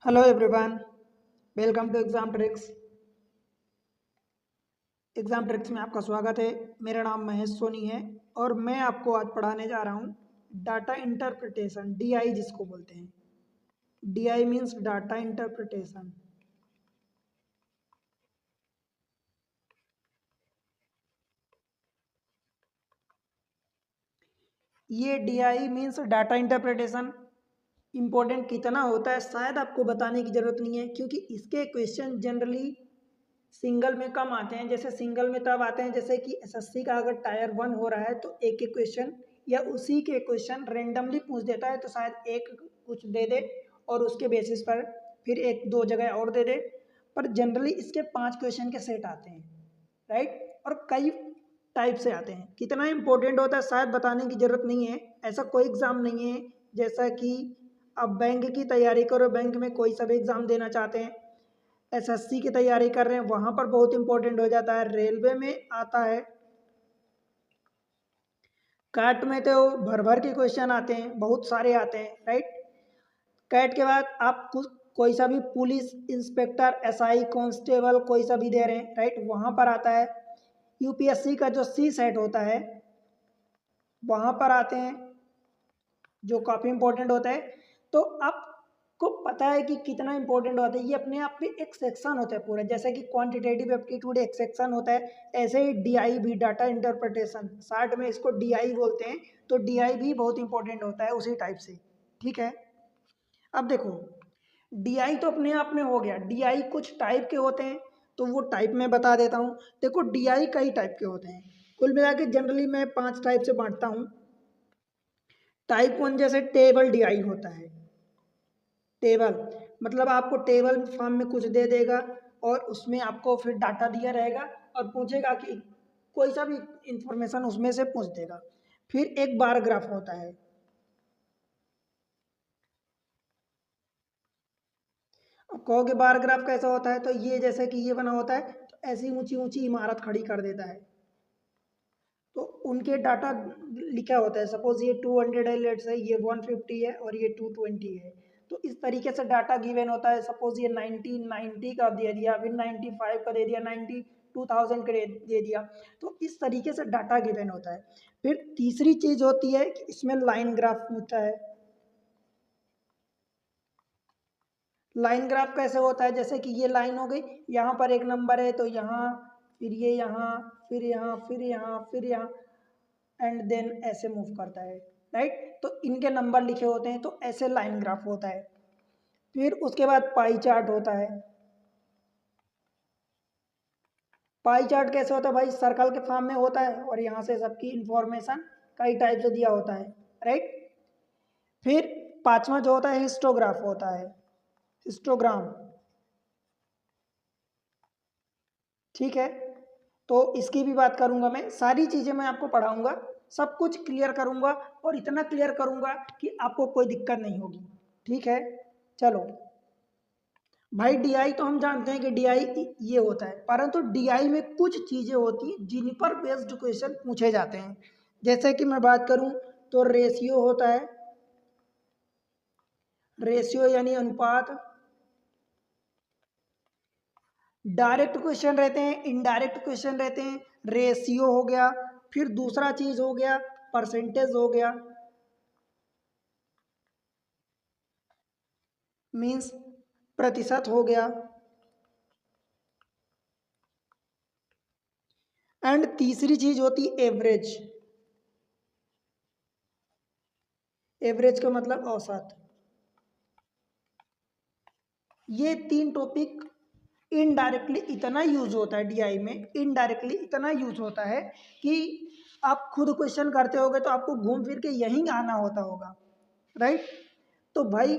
Hello everyone, welcome to exam tricks में आपका स्वागत है। मेरा नाम महेश सोनी है और मैं आपको आज पढ़ाने जा रहा हूँ डाटा इंटरप्रिटेशन, डीआई जिसको बोलते हैं। DI means data interpretation. ये DI means data interpretation important कितना होता है शायद आपको बताने की ज़रूरत नहीं है, क्योंकि इसके क्वेश्चन जनरली सिंगल में कम आते हैं। जैसे सिंगल में तब आते हैं जैसे कि एसएससी का अगर टायर 1 हो रहा है तो एक एक क्वेश्चन या उसी के क्वेश्चन रेंडमली पूछ देता है, तो शायद एक कुछ दे दे और उसके बेसिस पर फिर एक दो जगह और दे दे। पर जनरली इसके 5 क्वेश्चन के सेट आते हैं, राइट। और कई टाइप से आते हैं। कितना इंपॉर्टेंट होता है शायद बताने की ज़रूरत नहीं है। ऐसा कोई एग्ज़ाम नहीं है जैसा कि आप बैंक की तैयारी करो, बैंक में कोई सा भी एग्ज़ाम देना चाहते हैं, एसएससी की तैयारी कर रहे हैं वहाँ पर बहुत इंपॉर्टेंट हो जाता है, रेलवे में आता है, कैट में तो भर भर के क्वेश्चन आते हैं, बहुत सारे आते हैं, राइट। कैट के बाद आप कोई सा भी पुलिस इंस्पेक्टर, एसआई, कांस्टेबल कोई सा भी दे रहे हैं, राइट, वहाँ पर आता है। यूपीएससी का जो सी सेट होता है वहाँ पर आते हैं, जो काफ़ी इंपॉर्टेंट होता है। तो आपको पता है कि कितना इंपॉर्टेंट होता है, ये अपने आप में एक सेक्शन होता है पूरा। जैसे कि क्वांटिटेटिव एप्टीट्यूड एक सेक्शन होता है, ऐसे ही डीआई भी, डाटा इंटरप्रिटेशन, शार्ट में इसको डीआई बोलते हैं। तो डीआई भी बहुत इंपॉर्टेंट होता है उसी टाइप से, ठीक है। अब देखो, डीआई तो अपने आप में हो गया। डीआई कुछ टाइप के होते हैं, तो वो टाइप में बता देता हूँ। देखो, डीआई कई टाइप के होते हैं, कुल मिला के जनरली मैं 5 टाइप से बांटता हूँ। टाइप 1 जैसे टेबल डीआई होता है। टेबल मतलब आपको टेबल फॉर्म में कुछ दे देगा और उसमें आपको फिर डाटा दिया रहेगा और पूछेगा कि कोई सा भी इंफॉर्मेशन उसमें से पूछ देगा। फिर एक बार ग्राफ होता है। अब कहोगे बार ग्राफ कैसा होता है, तो ये जैसे कि ये बना होता है, तो ऐसी ऊंची ऊंची इमारत खड़ी कर देता है, तो उनके डाटा लिखा होता है। सपोज ये 200 है, लेट्स से ये 150 है और ये 220 है, तो इस तरीके से डाटा गिवन होता है। सपोज ये 90 का दे दिया, फिर 95 का दे दिया, 2000 का दे दिया, तो इस तरीके से डाटा गिवन होता है। फिर तीसरी चीज़ होती है कि इसमें लाइन ग्राफ पूछता है। लाइन ग्राफ कैसे होता है, जैसे कि ये लाइन हो गई, यहाँ पर एक नंबर है तो यहाँ, फिर ये यहाँ, फिर यहाँ, फिर यहाँ, फिर यहाँ, एंड देन ऐसे मूव करता है, राइट। तो इनके नंबर लिखे होते हैं, तो ऐसे लाइन ग्राफ होता है। फिर उसके बाद पाई चार्ट होता है। पाई चार्ट कैसे होता है भाई, सर्कल के फॉर्म में होता है और यहाँ से सबकी इंफॉर्मेशन कई टाइप से दिया होता है, राइट। फिर पांचवा जो होता है हिस्टोग्राफ होता है, हिस्टोग्राम, ठीक है। तो इसकी भी बात करूंगा, मैं सारी चीज़ें मैं आपको पढ़ाऊंगा, सब कुछ क्लियर करूंगा और इतना क्लियर करूंगा कि आपको कोई दिक्कत नहीं होगी, ठीक है। चलो भाई, डीआई तो हम जानते हैं कि डीआई ये होता है, परंतु डीआई में कुछ चीज़ें होती हैं जिन पर बेस्ड क्वेश्चन पूछे जाते हैं। जैसे कि मैं बात करूं तो रेशियो होता है, रेशियो यानी अनुपात। डायरेक्ट क्वेश्चन रहते हैं, इनडायरेक्ट क्वेश्चन रहते हैं। रेशियो हो गया, फिर दूसरा चीज हो गया परसेंटेज हो गया, मीन्स प्रतिशत हो गया। एंड तीसरी चीज होती एवरेज। एवरेज का मतलब औसत। ये तीन टॉपिक इनडायरेक्टली इतना यूज होता है डीआई में, इनडायरेक्टली इतना यूज होता है कि आप खुद क्वेश्चन करते होगे तो आपको घूम फिर के यहीं आना होता होगा, राइट। तो भाई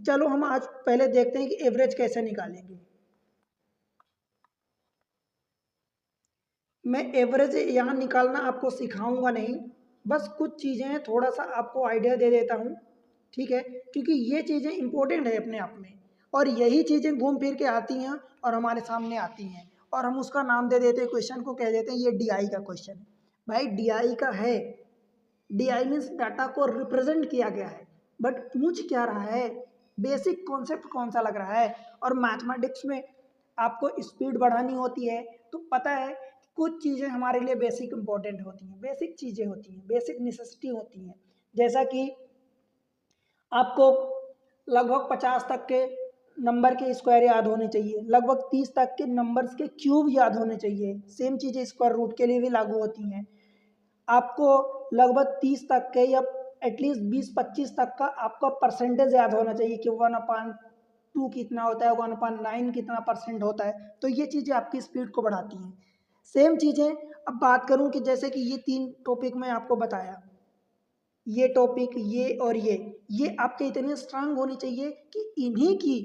चलो हम आज पहले देखते हैं कि एवरेज कैसे निकालेंगे। मैं एवरेज यहाँ निकालना आपको सिखाऊंगा नहीं, बस कुछ चीज़ें हैं, थोड़ा सा आपको आइडिया दे देता हूँ, ठीक है। क्योंकि ये चीज़ें इंपॉर्टेंट है अपने आप में, और यही चीज़ें घूम फिर के आती हैं और हमारे सामने आती हैं, और हम उसका नाम दे देते हैं, क्वेश्चन को कह देते हैं ये डीआई का क्वेश्चन है। भाई डीआई का है, डीआई मीन्स डाटा को रिप्रेजेंट किया गया है, बट पूछ क्या रहा है, बेसिक कॉन्सेप्ट कौन सा लग रहा है। और मैथमेटिक्स में आपको स्पीड बढ़ानी होती है तो पता है कुछ चीज़ें हमारे लिए बेसिक इंपॉर्टेंट होती हैं, बेसिक चीज़ें होती हैं, बेसिक नेसेसिटी होती हैं। जैसा कि आपको लगभग 50 तक के नंबर के स्क्वायर याद होने चाहिए, लगभग 30 तक के नंबर्स के क्यूब याद होने चाहिए। सेम चीज़ें स्क्वायर रूट के लिए भी लागू होती हैं। आपको लगभग 30 तक के या एटलीस्ट 20-25 तक का आपका परसेंटेज याद होना चाहिए कि 1/2 कितना होता है, 1/9 कितना परसेंट होता है। तो ये चीज़ें आपकी स्पीड को बढ़ाती हैं। सेम चीज़ें अब बात करूं कि जैसे कि ये 3 टॉपिक मैं आपको बताया, ये टॉपिक ये और ये आपके इतने स्ट्रांग होनी चाहिए कि इन्हीं की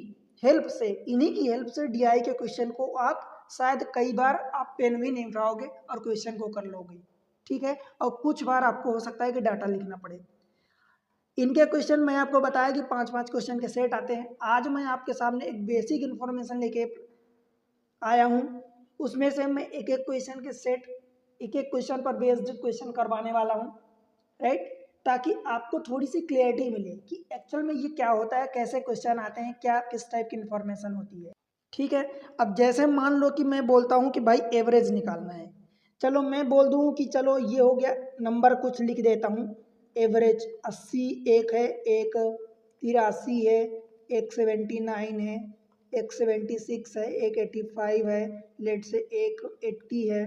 हेल्प से डीआई के क्वेश्चन को आप शायद कई बार आप पेन भी नहीं उठाओगे और क्वेश्चन को कर लोगे, ठीक है। और कुछ बार आपको हो सकता है कि डाटा लिखना पड़े। इनके क्वेश्चन मैं आपको बताया कि 5-5 क्वेश्चन के सेट आते हैं। आज मैं आपके सामने एक बेसिक इन्फॉर्मेशन लेके आया हूँ, उसमें से मैं एक एक क्वेश्चन के सेट, एक एक क्वेश्चन पर बेस्ड क्वेश्चन करवाने वाला हूँ, राइट। ताकि आपको थोड़ी सी क्लियरिटी मिले कि एक्चुअल में ये क्या होता है, कैसे क्वेश्चन आते हैं, क्या किस टाइप की इन्फॉर्मेशन होती है, ठीक है। अब जैसे मान लो कि मैं बोलता हूँ कि भाई एवरेज निकालना है, चलो मैं बोल दूँ कि चलो ये हो गया, नंबर कुछ लिख देता हूँ। एवरेज 80 एक है, एक 83 है, एक 79 है, एक 76 है, एक 85 है, लेट से एक 80 है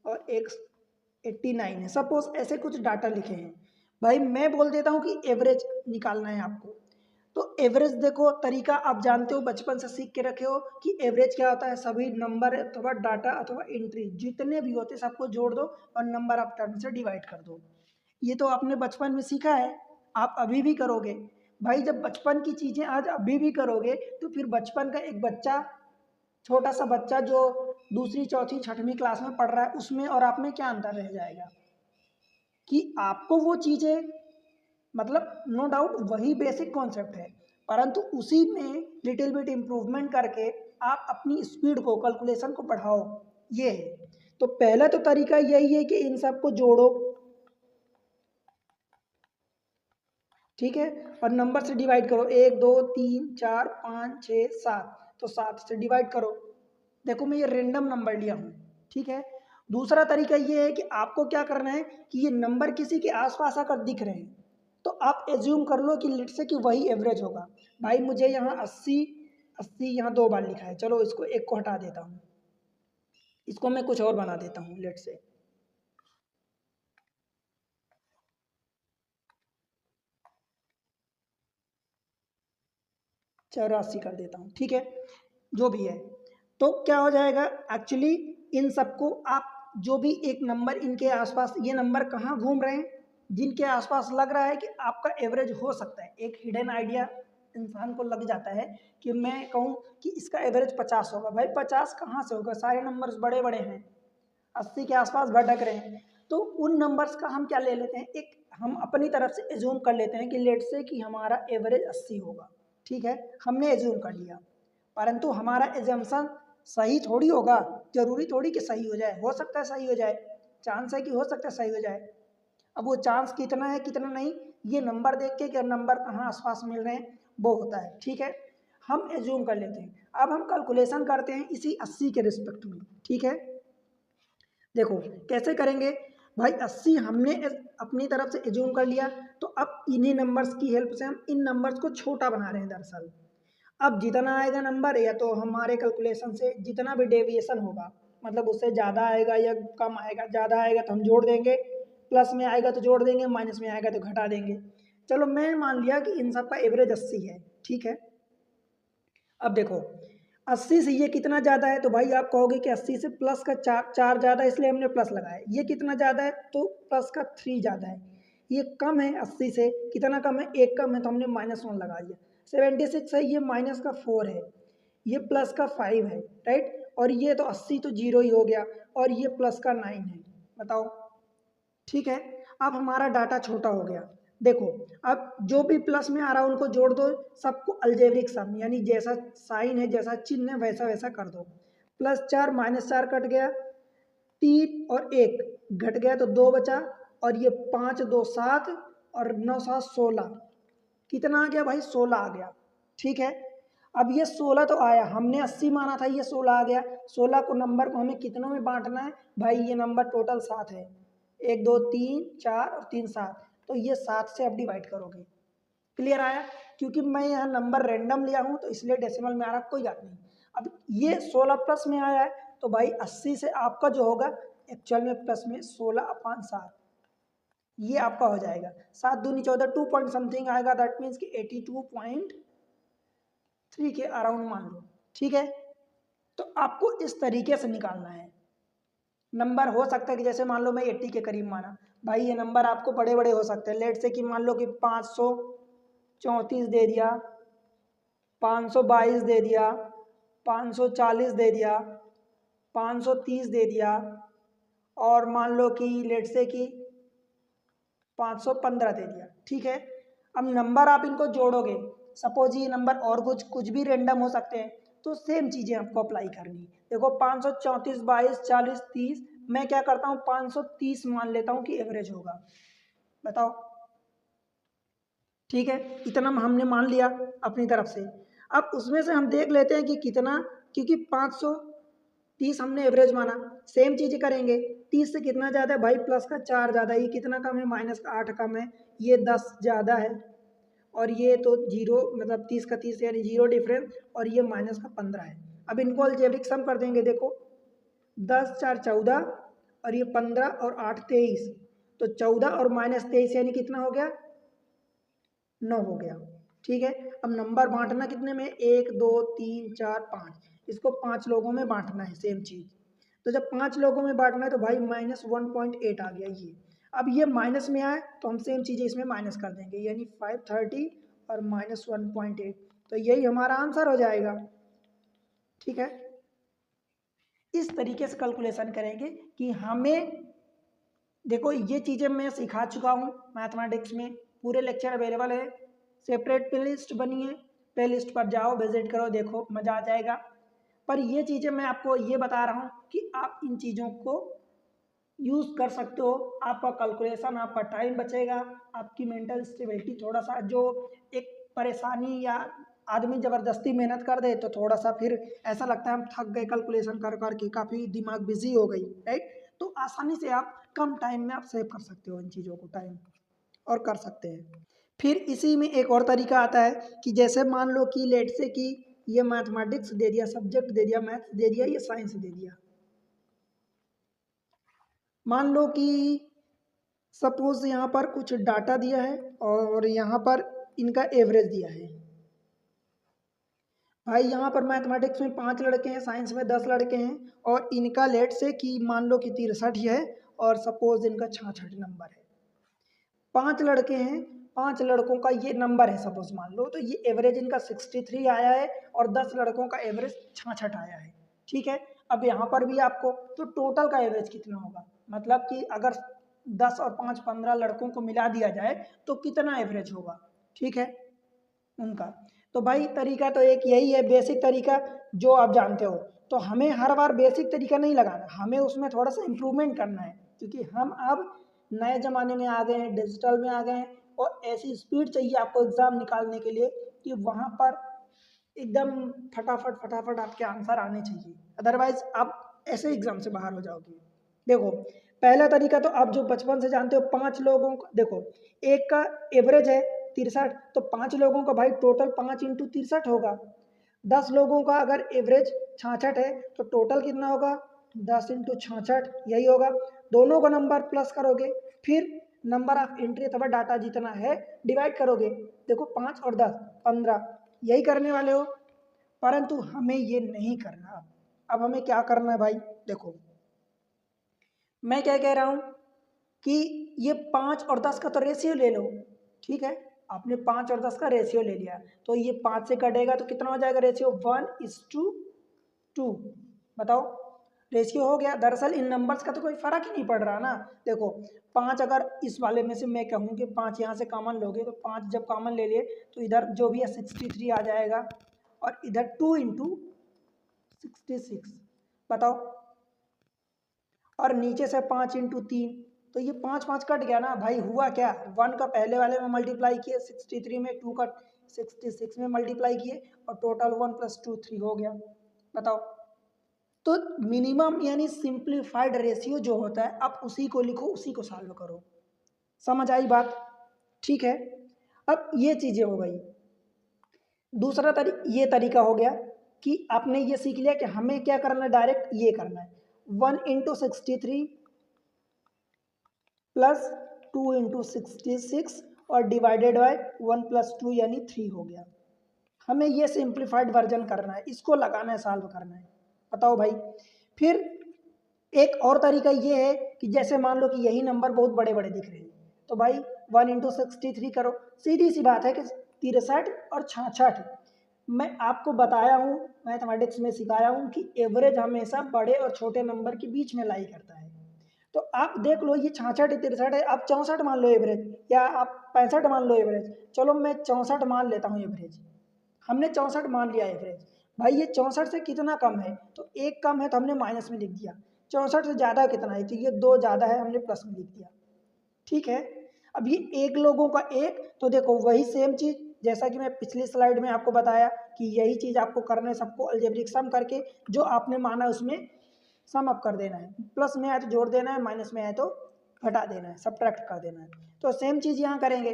और एक 89 है। सपोज ऐसे कुछ डाटा लिखे हैं। भाई मैं बोल देता हूँ कि एवरेज निकालना है आपको। तो एवरेज देखो तरीका आप जानते हो, बचपन से सीख के रखे हो कि एवरेज क्या होता है, सभी नंबर अथवा डाटा अथवा एंट्री जितने भी होते सबको जोड़ दो और नंबर ऑफ टर्म से डिवाइड कर दो। ये तो आपने बचपन में सीखा है, आप अभी भी करोगे। भाई जब बचपन की चीज़ें आज अभी भी करोगे तो फिर बचपन का एक बच्चा, छोटा सा बच्चा जो दूसरी चौथी छठवीं क्लास में पढ़ रहा है, उसमें और आप में क्या अंतर रह जाएगा कि आपको वो चीज़ें, मतलब नो डाउट वही बेसिक कॉन्सेप्ट है, परंतु उसी में लिटिल बिट इम्प्रूवमेंट करके आप अपनी स्पीड को, कैलकुलेशन को बढ़ाओ, ये है। तो पहला तो तरीका यही है कि इन सब को जोड़ो, ठीक है, और नंबर से डिवाइड करो, 1 2 3 4 5 6 7, तो 7 से डिवाइड करो। देखो मैं ये रेंडम नंबर लिया हूँ, ठीक है। दूसरा तरीका ये है कि आपको क्या करना है कि ये नंबर किसी के आसपास आकर दिख रहे हैं तो आप एज्यूम कर लो कि लेट से कि वही एवरेज होगा। भाई मुझे यहाँ 80 80 यहाँ 2 बार लिखा है, चलो इसको एक को हटा देता हूँ, इसको मैं कुछ और बना देता हूँ, लेट से 84 कर देता हूँ, ठीक है। जो भी है तो क्या हो जाएगा, एक्चुअली इन सबको आप जो भी एक नंबर इनके आसपास, ये नंबर कहाँ घूम रहे हैं, जिनके आसपास लग रहा है कि आपका एवरेज हो सकता है, एक हिडन आइडिया इंसान को लग जाता है कि मैं कहूँ कि इसका एवरेज 50 होगा। भाई 50 कहाँ से होगा, सारे नंबर्स बड़े बड़े हैं, 80 के आसपास भटक रहे हैं। तो उन नंबर्स का हम क्या ले लेते हैं, एक हम अपनी तरफ से एज्यूम कर लेते हैं कि लेट से कि हमारा एवरेज 80 होगा, ठीक है, हमने एज्यूम कर लिया। परंतु हमारा एजम्पशन सही थोड़ी होगा, जरूरी थोड़ी कि सही हो जाए, हो सकता है सही हो जाए, चांस है कि हो सकता है सही हो जाए। अब वो चांस कितना है कितना नहीं, ये नंबर देख के कि नंबर कहाँ आसपास मिल रहे हैं वो होता है, ठीक है। हम एज्यूम कर लेते हैं, अब हम कैलकुलेशन करते हैं इसी 80 के रिस्पेक्ट में, ठीक है। देखो कैसे करेंगे, भाई 80 हमने अपनी तरफ से एज्यूम कर लिया, तो अब इन्हीं नंबर्स की हेल्प से हम इन नंबर्स को छोटा बना रहे हैं दरअसल। अब जितना आएगा नंबर, या तो हमारे कैलकुलेशन से जितना भी डेविएशन होगा, मतलब उससे ज़्यादा आएगा या कम आएगा, ज़्यादा आएगा तो हम जोड़ देंगे, प्लस में आएगा तो जोड़ देंगे, माइनस में आएगा तो घटा देंगे। चलो मैं मान लिया कि इन सब का एवरेज 80 है, ठीक है। अब देखो 80 से ये कितना ज़्यादा है, तो भाई आप कहोगे कि 80 से प्लस का 4 ज़्यादा है इसलिए हमने प्लस लगाया। ये कितना ज़्यादा है, तो प्लस का 3 ज़्यादा है। ये कम है 80 से, कितना कम है, 1 कम है तो हमने -1 लगा दिया। 76 है, ये माइनस का 4 है, ये प्लस का 5 है, राइट। और ये तो 80 तो 0 ही हो गया, और ये प्लस का 9 है। बताओ, ठीक है। अब हमारा डाटा छोटा हो गया। देखो अब जो भी प्लस में आ रहा है उनको जोड़ दो, सबको अलजेब्रिक सम, यानी जैसा साइन है जैसा चिन्ह है वैसा वैसा कर दो। +4 -4 कट गया, 3 और 1 घट गया तो 2 बचा, और ये 5 2 7 और 9 7 16, कितना आ गया भाई, 16 आ गया। ठीक है। अब ये 16 तो आया, हमने 80 माना था, ये 16 आ गया। 16 को नंबर को हमें कितनों में बांटना है भाई, ये नंबर टोटल 7 है, 1 2 3 4 और 3 7, तो ये 7 से अब डिवाइड करोगे। क्लियर आया? क्योंकि मैं यहाँ नंबर रैंडम लिया हूँ तो इसलिए डेसिमल में आ रहा, कोई बात नहीं। अब ये 16 प्लस में आया है तो भाई 80 से आपका जो होगा एक्चुअल में प्लस में 16/7, ये आपका हो जाएगा। 7 दूनी 14, 2 पॉइंट समथिंग आएगा, दैट मीन्स कि 82.3 के अराउंड मान लो। ठीक है, तो आपको इस तरीके से निकालना है। नंबर हो सकता है कि जैसे मान लो मैं 80 के करीब माना, भाई ये नंबर आपको बड़े बड़े हो सकते हैं। लेट से कि मान लो कि 534 दे दिया, 522 दे दिया, 540 दे दिया, 530 दे दिया, और मान लो कि लेट से कि 515 दे दिया। ठीक है, अब नंबर आप इनको जोड़ोगे, सपोज ये नंबर और कुछ भी रेंडम हो सकते हैं, तो सेम चीज़ें आपको अप्लाई करनी है। देखो 534 22 40 30, मैं क्या करता हूँ 530 मान लेता हूँ कि एवरेज होगा, बताओ। ठीक है, इतना हमने मान लिया अपनी तरफ से। अब उसमें से हम देख लेते हैं कि कितना, क्योंकि 530 हमने एवरेज माना, सेम चीज़ करेंगे। 30 से कितना ज़्यादा है भाई, प्लस का 4 ज़्यादा है, ये कितना कम है माइनस का 8 कम है, ये 10 ज़्यादा है, और ये तो जीरो, मतलब 30 का 30 यानी जीरो डिफरेंस, और ये माइनस का 15 है। अब इनको अलजेब्रिक सम कर देंगे, देखो 10 4 14, और ये 15 और 8 23, तो 14 और माइनस 23 यानी कितना हो गया, 9 हो गया। ठीक है, अब नंबर बांटना कितने में, 1 2 3 4 5, इसको 5 लोगों में बांटना है, सेम चीज़। तो जब 5 लोगों में बांटना है तो भाई -1.8 आ गया ये। अब ये माइनस में आए तो हम सेम चीज़ें इसमें माइनस कर देंगे, यानी 530 और -1.8, तो यही हमारा आंसर हो जाएगा। ठीक है, इस तरीके से कैलकुलेशन करेंगे कि हमें, देखो ये चीज़ें मैं सिखा चुका हूँ मैथमेटिक्स में, पूरे लेक्चर अवेलेबल है, सेपरेट प्लेलिस्ट बनी है, प्लेलिस्ट पर जाओ, विजिट करो, देखो मज़ा आ जाएगा। पर ये चीज़ें मैं आपको ये बता रहा हूँ कि आप इन चीज़ों को यूज़ कर सकते हो, आपका कैलकुलेशन, आपका टाइम बचेगा, आपकी मेंटल स्टेबिलिटी थोड़ा सा, जो एक परेशानी या आदमी ज़बरदस्ती मेहनत कर दे तो थोड़ा सा फिर ऐसा लगता है हम थक गए कैलकुलेशन कर करके, काफ़ी दिमाग बिजी हो गई, राइट। तो आसानी से आप कम टाइम में आप सेव कर सकते हो इन चीज़ों को, टाइम, और कर सकते हैं। फिर इसी में एक और तरीका आता है कि जैसे मान लो कि लेट से कि ये मैथमेटिक्स दे दिया, सब्जेक्ट दे दिया, मैथ्स दे दिया, ये साइंस दे दिया। मान लो कि सपोज यहाँ पर कुछ डाटा दिया है और यहाँ पर इनका एवरेज दिया है। भाई यहाँ पर मैथमेटिक्स में 5 लड़के हैं, साइंस में 10 लड़के हैं, और इनका लेट से कि मान लो कि 63 है, और सपोज इनका 66 नंबर है। 5 लड़के हैं, 5 लड़कों का ये नंबर है सपोज मान लो, तो ये एवरेज इनका 63 आया है, और 10 लड़कों का एवरेज 66 आया है। ठीक है, अब यहाँ पर भी आपको, तो टोटल का एवरेज कितना होगा, मतलब कि अगर 10 और 5 15 लड़कों को मिला दिया जाए तो कितना एवरेज होगा। ठीक है, उनका, तो भाई तरीका तो एक यही है, बेसिक तरीका जो आप जानते हो। तो हमें हर बार बेसिक तरीका नहीं लगाना, हमें उसमें थोड़ा सा इम्प्रूवमेंट करना है, क्योंकि हम अब नए ज़माने में आ गए हैं, डिजिटल में आ गए हैं, और ऐसी स्पीड चाहिए आपको एग्ज़ाम निकालने के लिए कि वहाँ पर एकदम फटाफट फटाफट आपके आंसर आने चाहिए, अदरवाइज आप ऐसे एग्ज़ाम से बाहर हो जाओगे। देखो पहला तरीका तो आप जो बचपन से जानते हो, 5 लोगों का, देखो एक का एवरेज है 63, तो 5 लोगों का भाई टोटल 5 इंटू 63 होगा। 10 लोगों का अगर एवरेज 66 है तो टोटल कितना होगा, 10 इंटू 66, यही होगा। दोनों का नंबर प्लस करोगे, फिर नंबर ऑफ एंट्री अथवा डाटा जितना है डिवाइड करोगे। देखो 5 और 10 15, यही करने वाले हो, परंतु हमें ये नहीं करना। अब हमें क्या करना है भाई, देखो मैं क्या कह रहा हूँ कि ये 5 और 10 का तो रेशियो ले लो। ठीक है, आपने 5 और 10 का रेशियो ले लिया, तो ये 5 से कटेगा तो कितना हो जाएगा रेशियो, 1:2। बताओ, रेशियो हो गया। दरअसल इन नंबर्स का तो कोई फर्क ही नहीं पड़ रहा ना। देखो 5 अगर इस वाले में से मैं कहूँ कि 5 यहाँ से कॉमन लोगे, तो 5 जब कॉमन ले लिए तो इधर जो भी है 63 आ जाएगा, और इधर 2 इंटू 66, बताओ, और नीचे से 5 इंटू 3, तो ये 5 5 कट गया ना भाई, हुआ क्या, 1 का पहले वाले में मल्टीप्लाई किया, 63 में 2 का 66 में मल्टीप्लाई किए और टोटल 1 + 2 3 हो गया। बताओ, तो मिनिमम यानी सिंप्लीफाइड रेशियो जो होता है आप उसी को लिखो, उसी को सॉल्व करो। समझ आई बात? ठीक है, अब ये चीज़ें हो गई। दूसरा ये तरीका हो गया कि आपने ये सीख लिया कि हमें क्या करना है, डायरेक्ट ये करना है 1 × 63 प्लस 2 × 66 और डिवाइडेड बाय 1 + 2 यानी 3 हो गया। हमें ये सिंप्लीफाइड वर्जन करना है, इसको लगाना है, सॉल्व करना है। बताओ भाई, फिर एक और तरीका ये है कि जैसे मान लो कि यही नंबर बहुत बड़े बड़े दिख रहे हैं, तो भाई 1 × 63 करो। सीधी सी बात है कि 63 और 66, मैं आपको बताया हूँ, मैथमेटिक्स में सिखाया हूँ कि एवरेज हमेशा बड़े और छोटे नंबर के बीच में लाई करता है। तो आप देख लो, ये 66 63 है, आप 64 मान लो एवरेज, या आप 65 मान लो एवरेज। चलो मैं 64 मान लेता हूँ एवरेज, हमने 64 मान लिया एवरेज। भाई ये 64 से कितना कम है, तो एक कम है तो हमने माइनस में लिख दिया। 64 से ज़्यादा कितना है, तो ये 2 ज़्यादा है, हमने प्लस में लिख दिया। ठीक है, अब ये एक लोगों का एक, तो देखो वही सेम चीज़ जैसा कि मैं पिछली स्लाइड में आपको बताया कि यही चीज़ आपको करना है, सबको अलजेब्रिक सम करके जो आपने माना उसमें सम अप कर देना है। प्लस में आए तो जोड़ देना है, माइनस में आए तो घटा देना है, सब्ट्रैक्ट कर देना है। तो सेम चीज़ यहाँ करेंगे।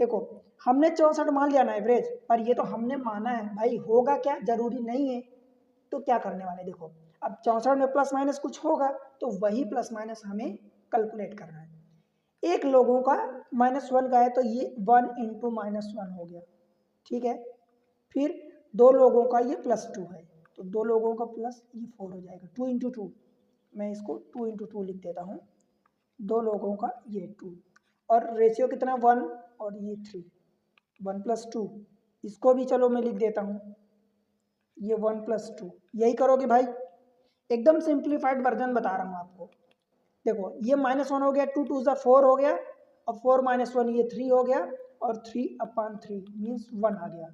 देखो हमने 64 मान लिया ना एवरेज, पर ये तो हमने माना है, भाई होगा क्या जरूरी नहीं है। तो क्या करने वाले, देखो अब 64 में प्लस माइनस कुछ होगा, तो वही प्लस माइनस हमें कैलकुलेट करना है। एक लोगों का -1 का है, तो ये 1 × -1 हो गया। ठीक है, फिर दो लोगों का ये +2 है, तो दो लोगों का प्लस ये 4 हो जाएगा। 2 × 2, मैं इसको 2 × 2 लिख देता हूँ। दो लोगों का ये 2, और रेशियो कितना 1 और ये 3, 1 + 2, इसको भी चलो मैं लिख देता हूँ, ये 1 + 2। यही करोगे भाई, एकदम सिंप्लीफाइड वर्जन बता रहा हूँ आपको। देखो ये -1 हो गया, 2 × 2 = 4 हो गया, और 4 - 1 ये 3 हो गया, और 3/3 मीन्स 1 आ गया।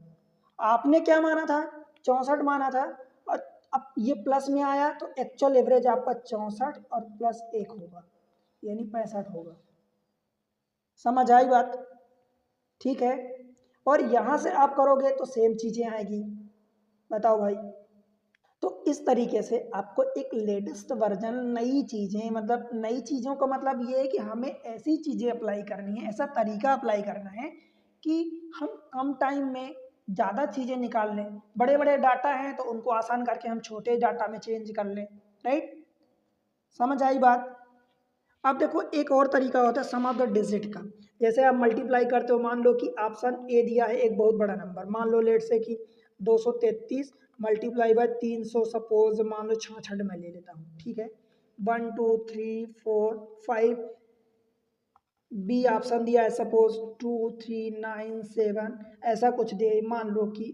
आपने क्या माना था, 64 माना था, और अब ये प्लस में आया तो एक्चुअल एवरेज आपका 64 और प्लस 1 होगा, यानी 65 होगा। समझ आई बात? ठीक है, और यहाँ से आप करोगे तो सेम चीज़ें आएगी। बताओ भाई, तो इस तरीके से आपको एक लेटेस्ट वर्जन, नई चीज़ें, मतलब नई चीज़ों का मतलब ये है कि हमें ऐसी चीज़ें अप्लाई करनी है, ऐसा तरीका अप्लाई करना है कि हम कम टाइम में ज़्यादा चीज़ें निकाल लें। बड़े बड़े डाटा हैं तो उनको आसान करके हम छोटे डाटा में चेंज कर लें। राइट, समझ आई बात? अब देखो एक और तरीका होता है सम ऑफ द डिजिट का। जैसे आप मल्टीप्लाई करते हो, मान लो कि ऑप्शन ए दिया है एक बहुत बड़ा नंबर, मान लो लेट से कि 233 मल्टीप्लाई बाय 300, सपोज मान लो 66 में ले लेता हूँ। ठीक है, 1 2 3 4 5, बी ऑप्शन दिया है सपोज 2 3 9 7, ऐसा कुछ दे, मान लो कि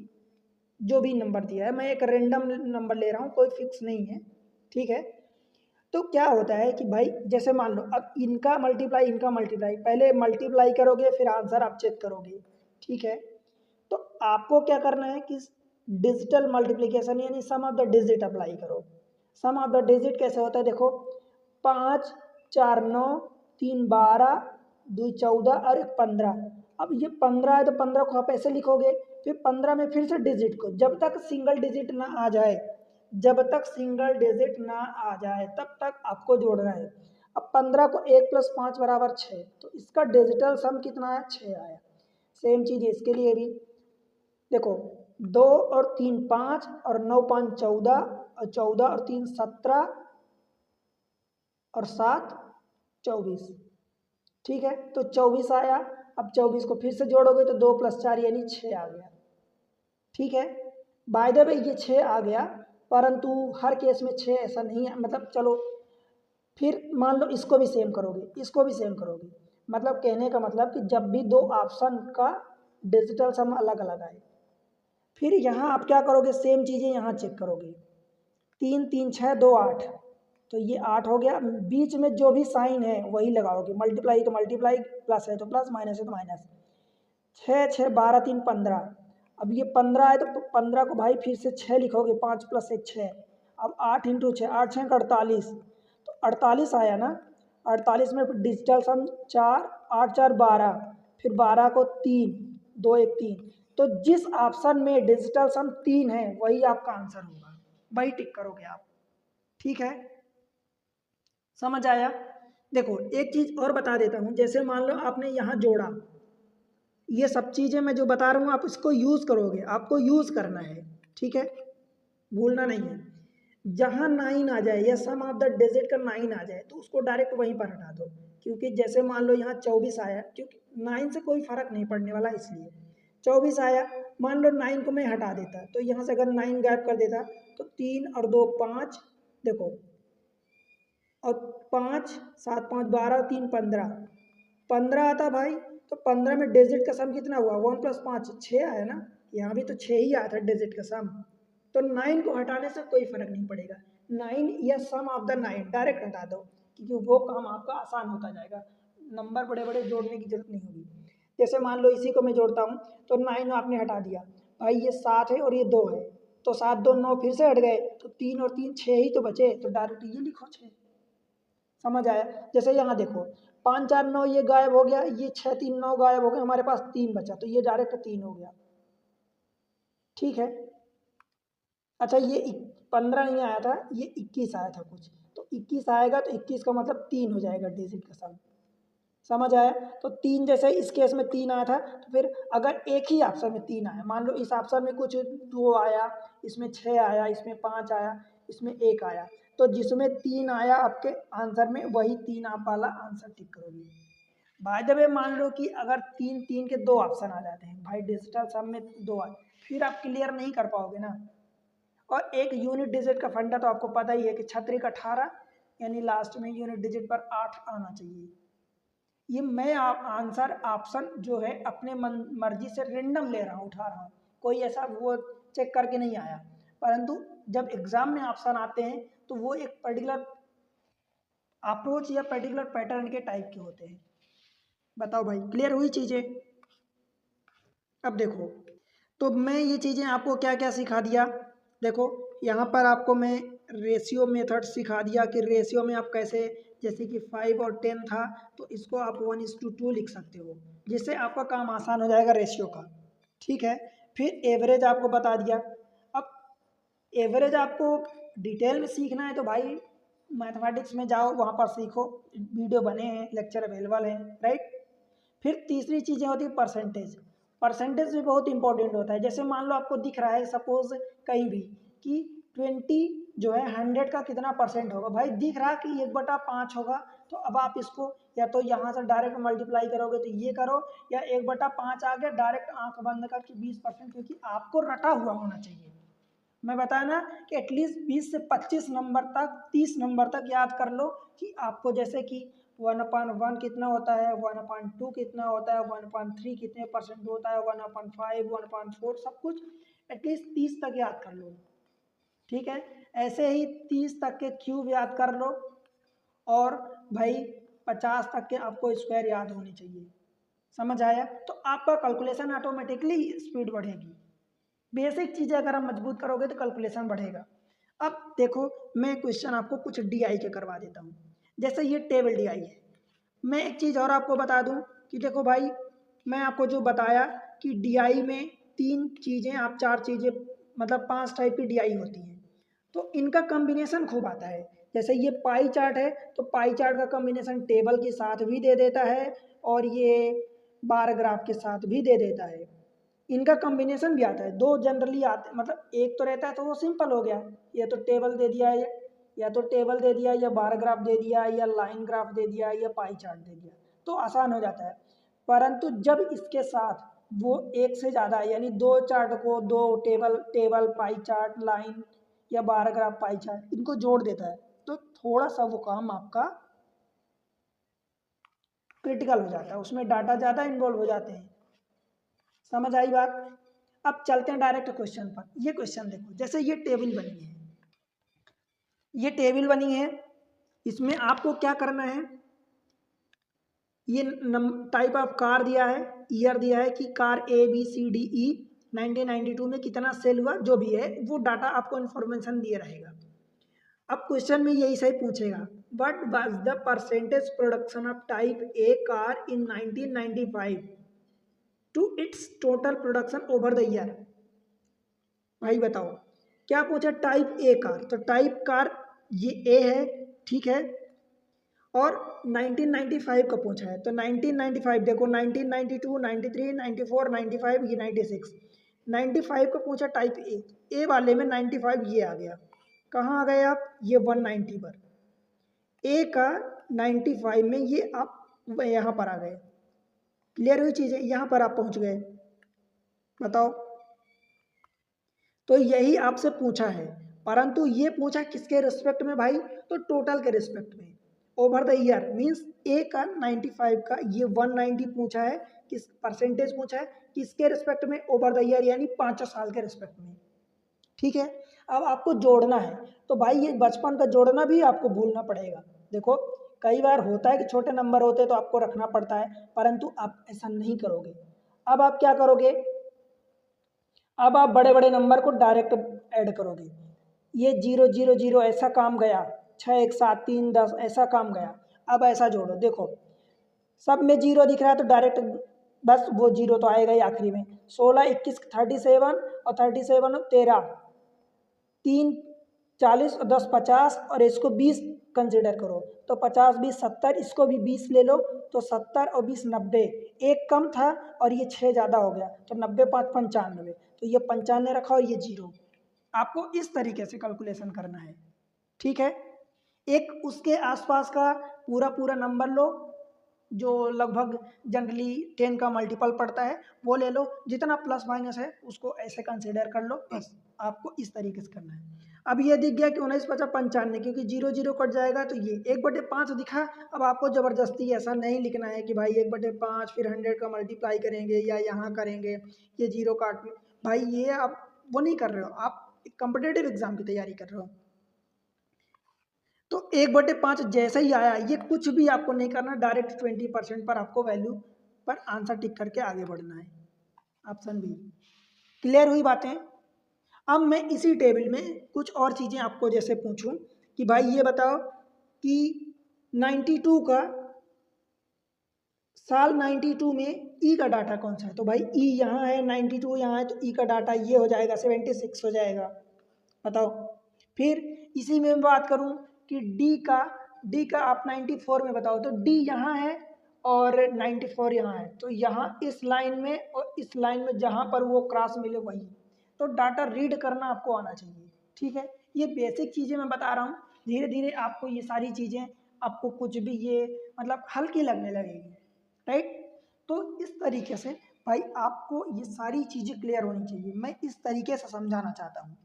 जो भी नंबर दिया है, मैं एक रेंडम नंबर ले रहा हूँ, कोई फिक्स नहीं है। ठीक है, तो क्या होता है कि भाई जैसे मान लो अब इनका मल्टीप्लाई इनका मल्टीप्लाई, पहले मल्टीप्लाई करोगे फिर आंसर आप चेक करोगे। ठीक है, तो आपको क्या करना है कि डिजिटल मल्टीप्लिकेशन यानी सम ऑफ द डिजिट अप्लाई करो। सम ऑफ द डिजिट कैसे होता है, देखो 5 4 9 3 12 2 14 और 1 15। अब ये 15 है तो 15 को आप ऐसे लिखोगे, फिर 15 में फिर से डिजिट को, जब तक सिंगल डिजिट ना आ जाए, जब तक सिंगल डिजिट ना आ जाए तब तक आपको जोड़ना है। अब 15 को 1 + 5 = 6, तो इसका डिजिटल सम कितना है, 6 आया। सेम चीज़ इसके लिए भी, देखो 2 और 3 5 और 9 5 14 और 14 और 3 17 और 7 24। ठीक है, तो 24 आया। अब 24 को फिर से जोड़ोगे तो 2 + 4 यानी 6 आ गया। ठीक है, बाय द वे ये 6 आ गया, परंतु हर केस में 6 ऐसा नहीं है, मतलब चलो फिर मान लो इसको भी सेम करोगे, इसको भी सेम करोगे, मतलब कहने का मतलब कि जब भी दो ऑप्शन का डिजिटल सम अलग अलग आए, फिर यहाँ आप क्या करोगे, सेम चीज़ें यहाँ चेक करोगे। 3 3 6 2 8, तो ये 8 हो गया, बीच में जो भी साइन है वही लगाओगे, मल्टीप्लाई तो मल्टीप्लाई, प्लस है तो प्लस, माइनस है तो माइनस। 6 6 12 3 15, अब ये 15 है तो 15 को भाई फिर से 6 लिखोगे, 5 + 1 6। अब 8 × 6, 8 6 48, तो 48 आया ना। 48 में डिजिटल सम 4 8 4 12, फिर 12 को 3 2 1 3, तो जिस ऑप्शन में डिजिटल सम 3 है वही आपका आंसर होगा, वही टिक करोगे आप। ठीक है, समझ आया। देखो एक चीज और बता देता हूं, जैसे मान लो आपने यहाँ जोड़ा, ये सब चीजें मैं जो बता रहा हूँ आप इसको यूज करोगे, आपको यूज करना है, ठीक है, भूलना नहीं है। जहां 9 आ जाए या सम ऑफ द डिजिट का 9 आ जाए तो उसको डायरेक्ट वहीं पर हटा दो, क्योंकि जैसे मान लो यहाँ 24 आया, क्योंकि 9 से कोई फर्क नहीं पड़ने वाला, इसलिए 24 आया, मान लो 9 को मैं हटा देता तो यहाँ से अगर 9 गायब कर देता तो 3 और 2 5, देखो, और 5 7 5 12 3 15, 15 आता भाई। तो 15 में डिजिट का सम कितना हुआ, 1 + 5 6 आया ना, यहाँ भी तो 6 ही आया था डिजिट का सम। तो 9 को हटाने से कोई फर्क नहीं पड़ेगा, 9 या सम ऑफ द 9 डायरेक्ट हटा दो, क्योंकि वो काम आपका आसान होता जाएगा, नंबर बड़े बड़े जोड़ने की जरूरत नहीं होगी। जैसे मान लो इसी को मैं जोड़ता हूँ, तो 9 आपने हटा दिया, भाई ये 7 है और ये 2 है, तो 7 2 9 फिर से हट गए, तो 3 और 3 6 ही तो बचे, तो डायरेक्ट ये लिखो 6। समझ आया। जैसे यहाँ देखो 5 4 9 ये गायब हो गया, ये 6 3 9 गायब हो गया, हमारे पास 3 बचा, तो ये डायरेक्ट 3 हो गया। ठीक है, अच्छा ये 15 नहीं आया था, ये 21 आया था कुछ, तो 21 आएगा तो 21 का मतलब 3 हो जाएगा डिजिट का सम। समझ आया। तो 3 जैसे इस केस में 3 आया था, तो फिर अगर एक ही ऑप्शन में 3 आया, मान लो इस ऑप्शन में कुछ 2 आया, इसमें 6 आया, इसमें 5 आया, इसमें 1 आया, तो जिसमें 3 आया आपके आंसर में वही 3 आप वाला आंसर टिक करोगे। बाय द वे मान लो कि अगर 3 3 के 2 ऑप्शन आ जाते हैं भाई, डिजिटल सम में 2 आए, फिर आप क्लियर नहीं कर पाओगे ना। और एक यूनिट डिजिट का फंडा तो आपको पता ही है कि छत्रिक 18, यानी लास्ट में यूनिट डिजिट पर 8 आना चाहिए। ये मैं आंसर ऑप्शन जो है अपने मर्जी से रेंडम ले रहा हूँ, उठा रहा हूँ, कोई ऐसा वो चेक करके नहीं आया, परंतु जब एग्जाम में ऑप्शन आते हैं तो वो एक पर्टिकुलर अप्रोच या पर्टिकुलर पैटर्न के टाइप के होते हैं। बताओ भाई, क्लियर हुई चीज़ें। अब देखो, तो मैं ये चीज़ें आपको क्या क्या सिखा दिया, देखो यहाँ पर आपको मैं रेशियो मेथड सिखा दिया कि रेशियो में आप कैसे, जैसे कि 5 और 10 था तो इसको आप 1:2 लिख सकते हो, जिससे आपका काम आसान हो जाएगा रेशियो का। ठीक है, फिर एवरेज आपको बता दिया। अब एवरेज आपको डिटेल में सीखना है तो भाई मैथमेटिक्स में जाओ, वहाँ पर सीखो, वीडियो बने हैं, लेक्चर अवेलेबल हैं, राइट। फिर तीसरी चीज़ें होती है परसेंटेज। परसेंटेज भी बहुत इंपॉर्टेंट होता है। जैसे मान लो आपको दिख रहा है सपोज कहीं भी कि 20 जो है 100 का कितना परसेंट होगा, भाई दिख रहा कि 1/5 होगा, तो अब आप इसको या तो यहाँ से डायरेक्ट मल्टीप्लाई करोगे तो ये करो, या 1/5 आ गया डायरेक्ट आंख बंद करके 20%, क्योंकि आपको रटा हुआ होना चाहिए। मैं बताया ना कि एटलीस्ट 20 से 25 नंबर तक, 30 नंबर तक याद कर लो, कि आपको जैसे कि 1/1 कितना होता है, 1/2 कितना होता है, 1/3 कितने परसेंट होता है, 1/5 1/4, सब कुछ एटलीस्ट 30 तक याद कर लो। ठीक है, ऐसे ही 30 तक के क्यूब याद कर लो, और भाई 50 तक के आपको स्क्वायर याद होने चाहिए। समझ आया। तो आपका कैलकुलेशन ऑटोमेटिकली स्पीड बढ़ेगी। बेसिक चीज़ें अगर आप मजबूत करोगे तो कैलकुलेशन बढ़ेगा। अब देखो मैं क्वेश्चन आपको कुछ डीआई के करवा देता हूँ। जैसे ये टेबल डीआई है, मैं एक चीज़ और आपको बता दूँ कि देखो भाई, मैं आपको जो बताया कि डीआई में 3 चीज़ें, आप 4 चीज़ें, मतलब 5 टाइप की डीआई होती हैं, तो इनका कॉम्बिनेशन खूब आता है। जैसे ये पाई चार्ट है, तो पाई चार्ट का कॉम्बिनेशन टेबल के साथ भी दे देता है, और ये बार ग्राफ के साथ भी दे देता है। इनका कॉम्बिनेशन भी आता है, दो जनरली आते, मतलब एक तो रहता है तो वो सिंपल हो गया, या तो टेबल दे दिया है, या तो टेबल दे दिया, या बार ग्राफ दे दिया, या लाइन ग्राफ दे दिया, या पाई चार्ट दे दिया, तो आसान हो जाता है। परंतु जब इसके साथ वो एक से ज़्यादा, यानी 2 चार्ट को, 2 टेबल, पाई चार्ट, लाइन या बार ग्राफ, पाई चार्ट, इनको जोड़ देता है, तो थोड़ा सा वो काम आपका क्रिटिकल हो जाता है, उसमें डाटा ज़्यादा इन्वॉल्व हो जाते हैं। समझ आई बात। अब चलते हैं डायरेक्ट क्वेश्चन पर। ये क्वेश्चन देखो, जैसे ये टेबल बनी है, ये टेबल बनी है, इसमें आपको क्या करना है, ये टाइप ऑफ कार दिया है, ईयर दिया है कि कार ABCDE 1992 में कितना सेल हुआ, जो भी है वो डाटा आपको इन्फॉर्मेशन दिया रहेगा। अब क्वेश्चन में यही सही पूछेगा, what was the percentage production of type A car in 1995। To its total production over the year. भाई बताओ क्या पूछा, टाइप ए कार, तो टाइप कार ये ए है, ठीक है। और 1995 का पूछा है, तो 1995 देखो 1992, 93, 94, 95, ये 96, 95 का पूछा टाइप ए वाले में 95 ये आ गया। कहाँ आ गए आप, ये 190 पर, ए का 95 में ये आप यहाँ पर आ गए। क्लियर हुई चीज़ है, यहाँ पर आप पहुँच गए। बताओ, तो यही आपसे पूछा है, परंतु ये पूछा किसके रिस्पेक्ट में भाई, तो टोटल के रिस्पेक्ट में। ओवर द ईयर मीन्स ए का 95 का ये 190 पूछा है, किस परसेंटेज पूछा है, किसके रिस्पेक्ट में, ओवर द ईयर यानी 5 साल के रिस्पेक्ट में। ठीक है, अब आपको जोड़ना है, तो भाई ये बचपन का जोड़ना भी आपको भूलना पड़ेगा। देखो कई बार होता है कि छोटे नंबर होते हैं तो आपको रखना पड़ता है, परंतु आप ऐसा नहीं करोगे। अब आप क्या करोगे, अब आप बड़े बड़े नंबर को डायरेक्ट ऐड करोगे। ये 0 0 0 ऐसा काम गया, 6 1 7 3 10 ऐसा काम गया। अब ऐसा जोड़ो, देखो सब में जीरो दिख रहा है तो डायरेक्ट बस वो जीरो तो आएगा ही आखिरी में। 16 21 37 और 37 13, 3 40 और 10 50 और इसको 20 कंसिडर करो, तो 50 20 70, इसको भी 20 ले लो, तो 70 और 20 90, एक कम था और ये 6 ज़्यादा हो गया, तो 90 5 95, तो ये 95 रखा और ये जीरो। आपको इस तरीके से कैलकुलेशन करना है, ठीक है। एक उसके आसपास का पूरा पूरा नंबर लो जो लगभग जनरली 10 का मल्टीपल पड़ता है, वो ले लो, जितना प्लस माइनस है उसको ऐसे कंसिडर कर लो, बस आपको इस तरीके से करना है। अब ये दिख गया कि 19 50 95, क्योंकि 0 0 कट जाएगा तो ये 1/5 दिखा। अब आपको ज़बरदस्ती ऐसा नहीं लिखना है कि भाई 1/5 फिर 100 का मल्टीप्लाई करेंगे या यहाँ करेंगे, ये जीरो काट, भाई ये आप वो नहीं कर रहे हो, आप कॉम्पिटेटिव एग्जाम की तैयारी कर रहे हो। तो 1/5 जैसे ही आया, ये कुछ भी आपको नहीं करना, डायरेक्ट 20% पर आपको वैल्यू पर आंसर टिक करके आगे बढ़ना है। Option B. क्लियर हुई बातें। अब मैं इसी टेबल में कुछ और चीज़ें आपको जैसे पूछूं कि भाई ये बताओ कि 92 का साल 92 में ई का डाटा कौन सा है, तो भाई ई यहाँ है, 92 यहाँ है, तो ई का डाटा ये हो जाएगा 76 हो जाएगा। बताओ, फिर इसी में बात करूं कि डी का आप 94 में बताओ, तो डी यहाँ है और 94 यहाँ है, तो यहाँ इस लाइन में और इस लाइन में जहाँ पर वो क्रॉस मिले वही, तो डाटा रीड करना आपको आना चाहिए। ठीक है, ये बेसिक चीज़ें मैं बता रहा हूँ, धीरे धीरे आपको ये सारी चीज़ें, आपको कुछ भी ये मतलब हल्की लगने लगेगी, राइट। तो इस तरीके से भाई आपको ये सारी चीज़ें क्लियर होनी चाहिए, मैं इस तरीके से समझाना चाहता हूँ।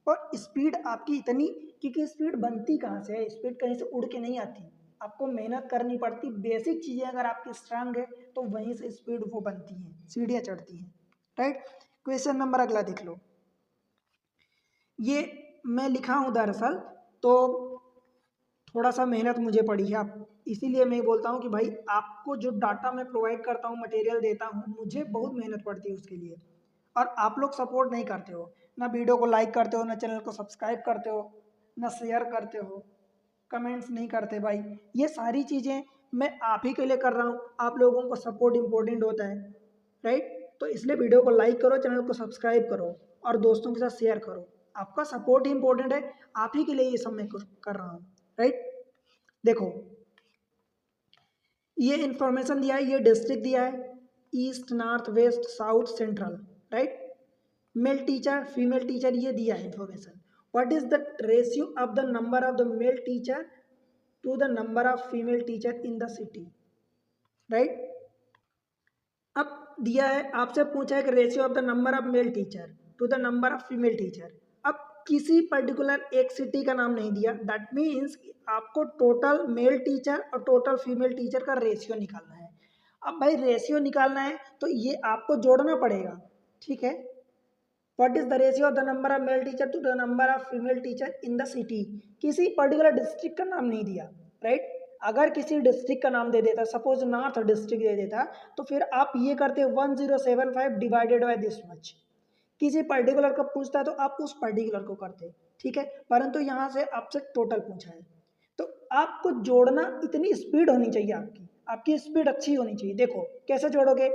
और स्पीड आपकी इतनी, क्योंकि स्पीड बनती कहाँ से है, स्पीड कहीं से उड़ के नहीं आती, आपको मेहनत करनी पड़ती। बेसिक चीज़ें अगर आपकी स्ट्रांग है तो वहीं से स्पीड वो बनती हैं, सीढ़ियाँ चढ़ती हैं, राइट। क्वेश्चन नंबर अगला देख लो, ये मैं लिखा हूँ दरअसल, तो थोड़ा सा मेहनत मुझे पड़ी है, आप इसीलिए मैं बोलता हूँ कि भाई आपको जो डाटा मैं प्रोवाइड करता हूँ, मटेरियल देता हूँ, मुझे बहुत मेहनत पड़ती है उसके लिए, और आप लोग सपोर्ट नहीं करते हो, ना वीडियो को लाइक करते हो, ना चैनल को सब्सक्राइब करते हो, ना शेयर करते हो, कमेंट्स नहीं करते। भाई ये सारी चीज़ें मैं आप ही के लिए कर रहा हूँ, आप लोगों को सपोर्ट इम्पोर्टेंट होता है, राइट। तो इसलिए वीडियो को लाइक करो, चैनल को सब्सक्राइब करो और दोस्तों के साथ शेयर करो, आपका सपोर्ट ही इम्पोर्टेंट है, आप ही के लिए ये सब मैं कर रहा हूँ, राइट। देखो ये इंफॉर्मेशन दिया है, ये डिस्ट्रिक्ट दिया है, east north west south central, right. Male teacher female teacher ये दिया है information. What is the ratio of the number of the male teacher to the number of female teacher in the city, right. अब दिया है, आपसे पूछा है कि ratio of the number of male teacher to the number of female teacher. अब किसी particular एक सिटी का नाम नहीं दिया, दैट मीन्स आपको टोटल मेल टीचर और टोटल फीमेल टीचर का रेशियो निकालना है। अब भाई रेशियो निकालना है तो ये आपको जोड़ना पड़ेगा, ठीक है। What is the ratio of the number of male teacher to the number of female teacher in the city, किसी पर्टिकुलर डिस्ट्रिक्ट का नाम नहीं दिया, राइट। अगर किसी डिस्ट्रिक्ट का नाम दे देता, सपोज नॉर्थ डिस्ट्रिक्ट दे देता, तो फिर आप ये करते 1075 डिवाइडेड बाय दिस मच। किसी पर्टिकुलर का पूछता तो आप उस पर्टिकुलर को करते, ठीक है, परंतु यहाँ से आपसे टोटल पूछा है, तो आपको जोड़ना इतनी स्पीड होनी चाहिए, आपकी स्पीड अच्छी होनी चाहिए। देखो कैसे जोड़ोगे,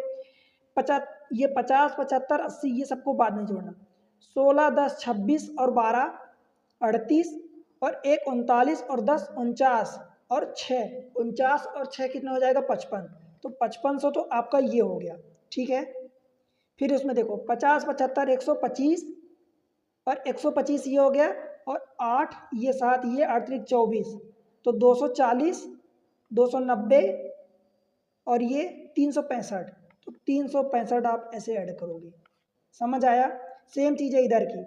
ये 50, 75, 80 ये सबको बाद में जोड़ना। 16, 10, 26 और 12 38 और 1 39 और 10 49 और 6 49 और 6 कितना हो जाएगा 55। तो 5500 तो आपका ये हो गया। ठीक है, फिर उसमें देखो 50, 75, 125 और 125 ये हो गया और 8 ये 7 ये 8 3 24 तो 240 290 और ये 365। तो 365 आप ऐसे ऐड करोगे। समझ आया? सेम चीज़ है इधर की।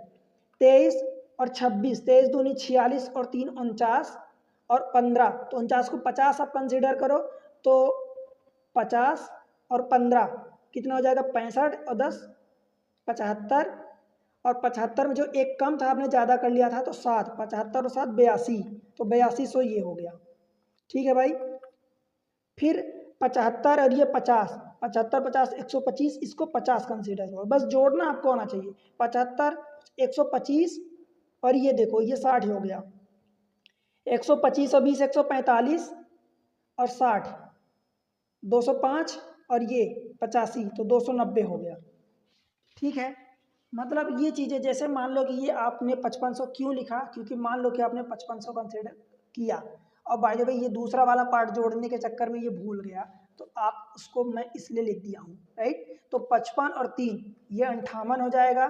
23 और 26, 23 दूनी 46 और 3 49 और 15। तो 49 को 50 आप कंसिडर करो तो 50 और 15 कितना हो जाएगा 65 और 10 75 और 75 में जो एक कम था आपने ज़्यादा कर लिया था तो 7 75 और 7 82 तो 8200 ये हो गया। ठीक है भाई, फिर 75 और ये 50 75 50 125 इसको 50 कंसीडर करो, बस जोड़ना आपको आना चाहिए। 75 125 और ये देखो ये 60 हो गया। 125 और 20 145 और 60 205 और ये 85 तो 290 हो गया। ठीक है, मतलब ये चीज़ें जैसे मान लो कि ये आपने 5500 क्यों लिखा, क्योंकि मान लो कि आपने 5500 कंसिडर किया और बाय द वे ये दूसरा वाला पार्ट जोड़ने के चक्कर में ये भूल गया तो आप उसको मैं इसलिए लिख दिया हूँ, राइट। तो 55 और 3 ये 58 हो जाएगा।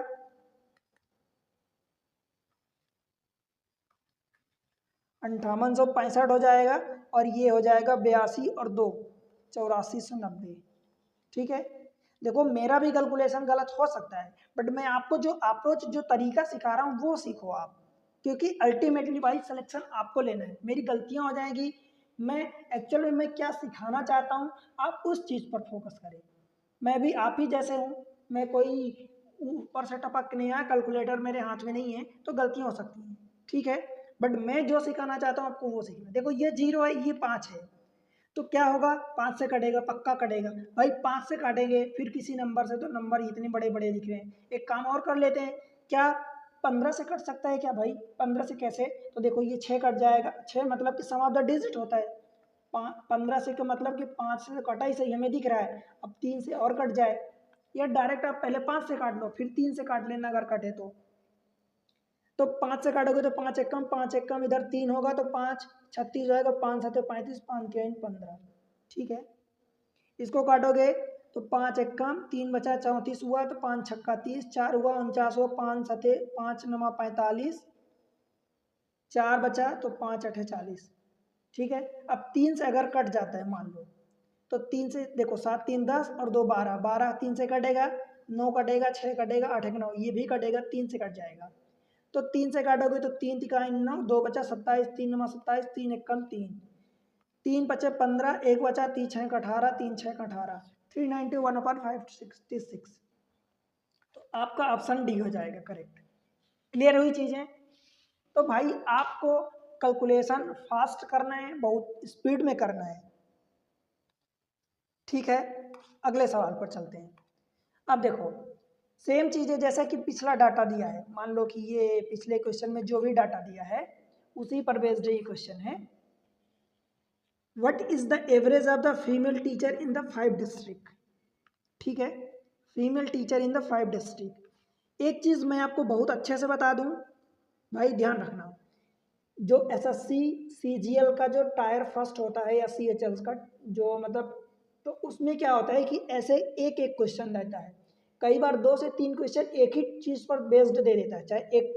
5865 हो जाएगा और ये हो जाएगा 82 और 2 8490। ठीक है, देखो मेरा भी कैलकुलेशन गलत हो सकता है बट मैं आपको जो अप्रोच जो तरीका सिखा रहा हूँ वो सीखो आप, क्योंकि अल्टीमेटली भाई सिलेक्शन आपको लेना है। मेरी गलतियाँ हो जाएंगी, मैं एक्चुअली मैं क्या सिखाना चाहता हूँ आप उस चीज़ पर फोकस करें। मैं भी आप ही जैसे हूँ, मैं कोई ऊपर से टपक नहीं आया, कैलकुलेटर मेरे हाथ में नहीं है तो गलतियाँ हो सकती हैं। ठीक है, बट मैं जो सिखाना चाहता हूँ आपको वो सीखना। देखो ये 0 है ये 5 है तो क्या होगा 5 से कटेगा, पक्का कटेगा भाई। 5 से काटेंगे फिर किसी नंबर से, तो नंबर इतने बड़े बड़े लिख रहे हैं। एक काम और कर लेते हैं, क्या 15 से कट सकता है क्या भाई? 15 से कैसे? तो देखो ये 6 कट जाएगा, 6 मतलब कि सम ऑफ द डिजिट होता है। 15 से का मतलब कि 5 से कटा ही सही हमें दिख रहा है, अब 3 से और कट जाए, या डायरेक्ट आप पहले 5 से काट लो फिर 3 से काट लेना अगर कटे तो 5 से काटोगे तो 5 एक कम, 5 एक कम, इधर 3 होगा तो 5 36 होएगा, 5 7 35, 5 3 15। ठीक है, इसको काटोगे तो 5 एक कम, 3 बचा 34 हुआ तो 5 छक्का 30, 4 हुआ 49 हुआ, 5 सते 5 नमा 45, 4 बचा तो 5 अठे 40। ठीक है, अब 3 से अगर कट जाता है मान लो तो 3 से देखो 7 3 10 और 2 12, 12 3 से कटेगा, 9 कटेगा, 6 कटेगा, 8 9 ये भी कटेगा, 3 से कट जाएगा। तो 3 से काटोगे तो 3 तिकाई 9, 2 बचा 27, 3 नमा 27, 3 एक कम 3, 3 बचे 15, 1 बचा 3 6 18, 3 6 18, 391 अपॉन 566। तो आपका ऑप्शन डी हो जाएगा करेक्ट। क्लियर हुई चीज़ें? तो भाई आपको कैलकुलेशन फास्ट करना है, बहुत स्पीड में करना है। ठीक है, अगले सवाल पर चलते हैं। अब देखो सेम चीज़ है जैसा कि पिछला डाटा दिया है, मान लो कि ये पिछले क्वेश्चन में जो भी डाटा दिया है उसी पर बेस्ड ये क्वेश्चन है। What is the average of the female teacher in the 5 district? ठीक है, female teacher in the 5 district. एक चीज़ मैं आपको बहुत अच्छे से बता दूं भाई, ध्यान रखना, जो एसएससी सीजीएल का जो टायर फर्स्ट होता है या सीएचएल का जो मतलब, तो उसमें क्या होता है कि ऐसे एक एक क्वेश्चन रहता है, कई बार 2 से 3 क्वेश्चन एक ही चीज़ पर बेस्ड दे देता है, चाहे एक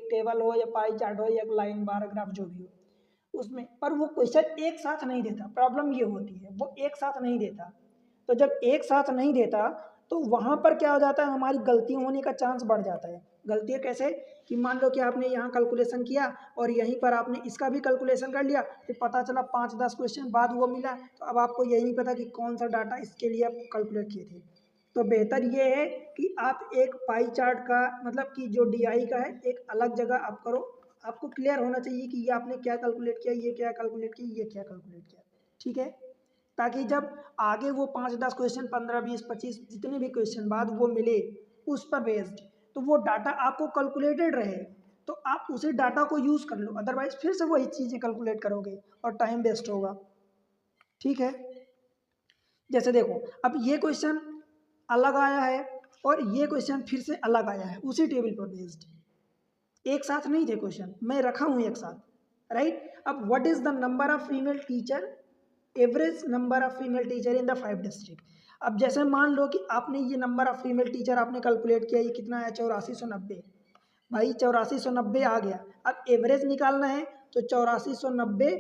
टेबल हो या पाई चार्ट हो या लाइन बार ग्राफ जो भी हो उसमें, पर वो क्वेश्चन एक साथ नहीं देता। प्रॉब्लम ये होती है वो एक साथ नहीं देता। तो जब एक साथ नहीं देता तो वहाँ पर क्या हो जाता है, हमारी गलती होने का चांस बढ़ जाता है। गलतियाँ कैसे कि मान लो कि आपने यहाँ कैलकुलेशन किया और यहीं पर आपने इसका भी कैलकुलेशन कर लिया, फिर पता चला 5-10 क्वेश्चन बाद वो मिला, तो अब आपको यही नहीं पता कि कौन सा डाटा इसके लिए आप कैलकुलेट किए थे। तो बेहतर ये है कि आप एक पाई चार्ट का मतलब कि जो डीआई का है एक अलग जगह आप करो। आपको क्लियर होना चाहिए कि ये आपने क्या कैलकुलेट किया, ये क्या कैलकुलेट किया, ये क्या कैलकुलेट किया। ठीक है, ताकि जब आगे वो 5-10 क्वेश्चन 15-20-25 जितने भी क्वेश्चन बाद वो मिले उस पर बेस्ड, तो वो डाटा आपको कैलकुलेटेड रहे, तो आप उसी डाटा को यूज़ कर लो, अदरवाइज फिर से वही चीज़ें कैलकुलेट करोगे और टाइम वेस्ट होगा। ठीक है, जैसे देखो अब ये क्वेश्चन अलग आया है और ये क्वेश्चन फिर से अलग आया है उसी टेबल पर बेस्ड। एक साथ नहीं थे क्वेश्चन, मैं रखा हूँ एक साथ, राइट। अब what is the number of female teacher, average number of female teacher in the 5 district. अब जैसे मान लो कि आपने ये नंबर ऑफ फीमेल टीचर आपने कैलकुलेट किया, ये कितना है 8490, भाई 8490 आ गया। अब एवरेज निकालना है तो 8490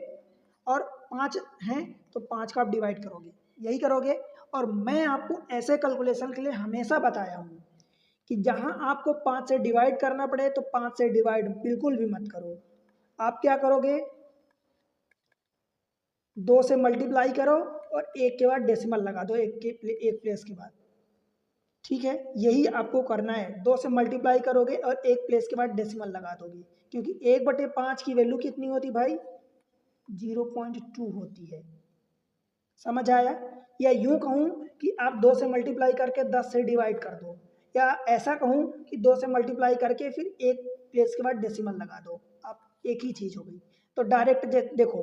और 5 हैं तो 5 का आप डिवाइड करोगे, यही करोगे। और मैं आपको ऐसे कैलकुलेशन के लिए हमेशा बताया हूँ कि जहाँ आपको 5 से डिवाइड करना पड़े तो 5 से डिवाइड बिल्कुल भी मत करो। आप क्या करोगे, 2 से मल्टीप्लाई करो और 1 के बाद डेसिमल लगा दो, एक प्लेस के बाद, ठीक है। यही आपको करना है, 2 से मल्टीप्लाई करोगे और 1 प्लेस के बाद डेसिमल लगा दोगे, क्योंकि 1/5 की वैल्यू कितनी होती भाई, 0.2 होती है। समझ आया। या यूं कहूँ कि आप 2 से मल्टीप्लाई करके 10 से डिवाइड कर दो, या ऐसा कहूँ कि 2 से मल्टीप्लाई करके फिर 1 प्लेस के बाद डेसिमल लगा दो, आप एक ही चीज़ हो गई। तो डायरेक्ट देखो,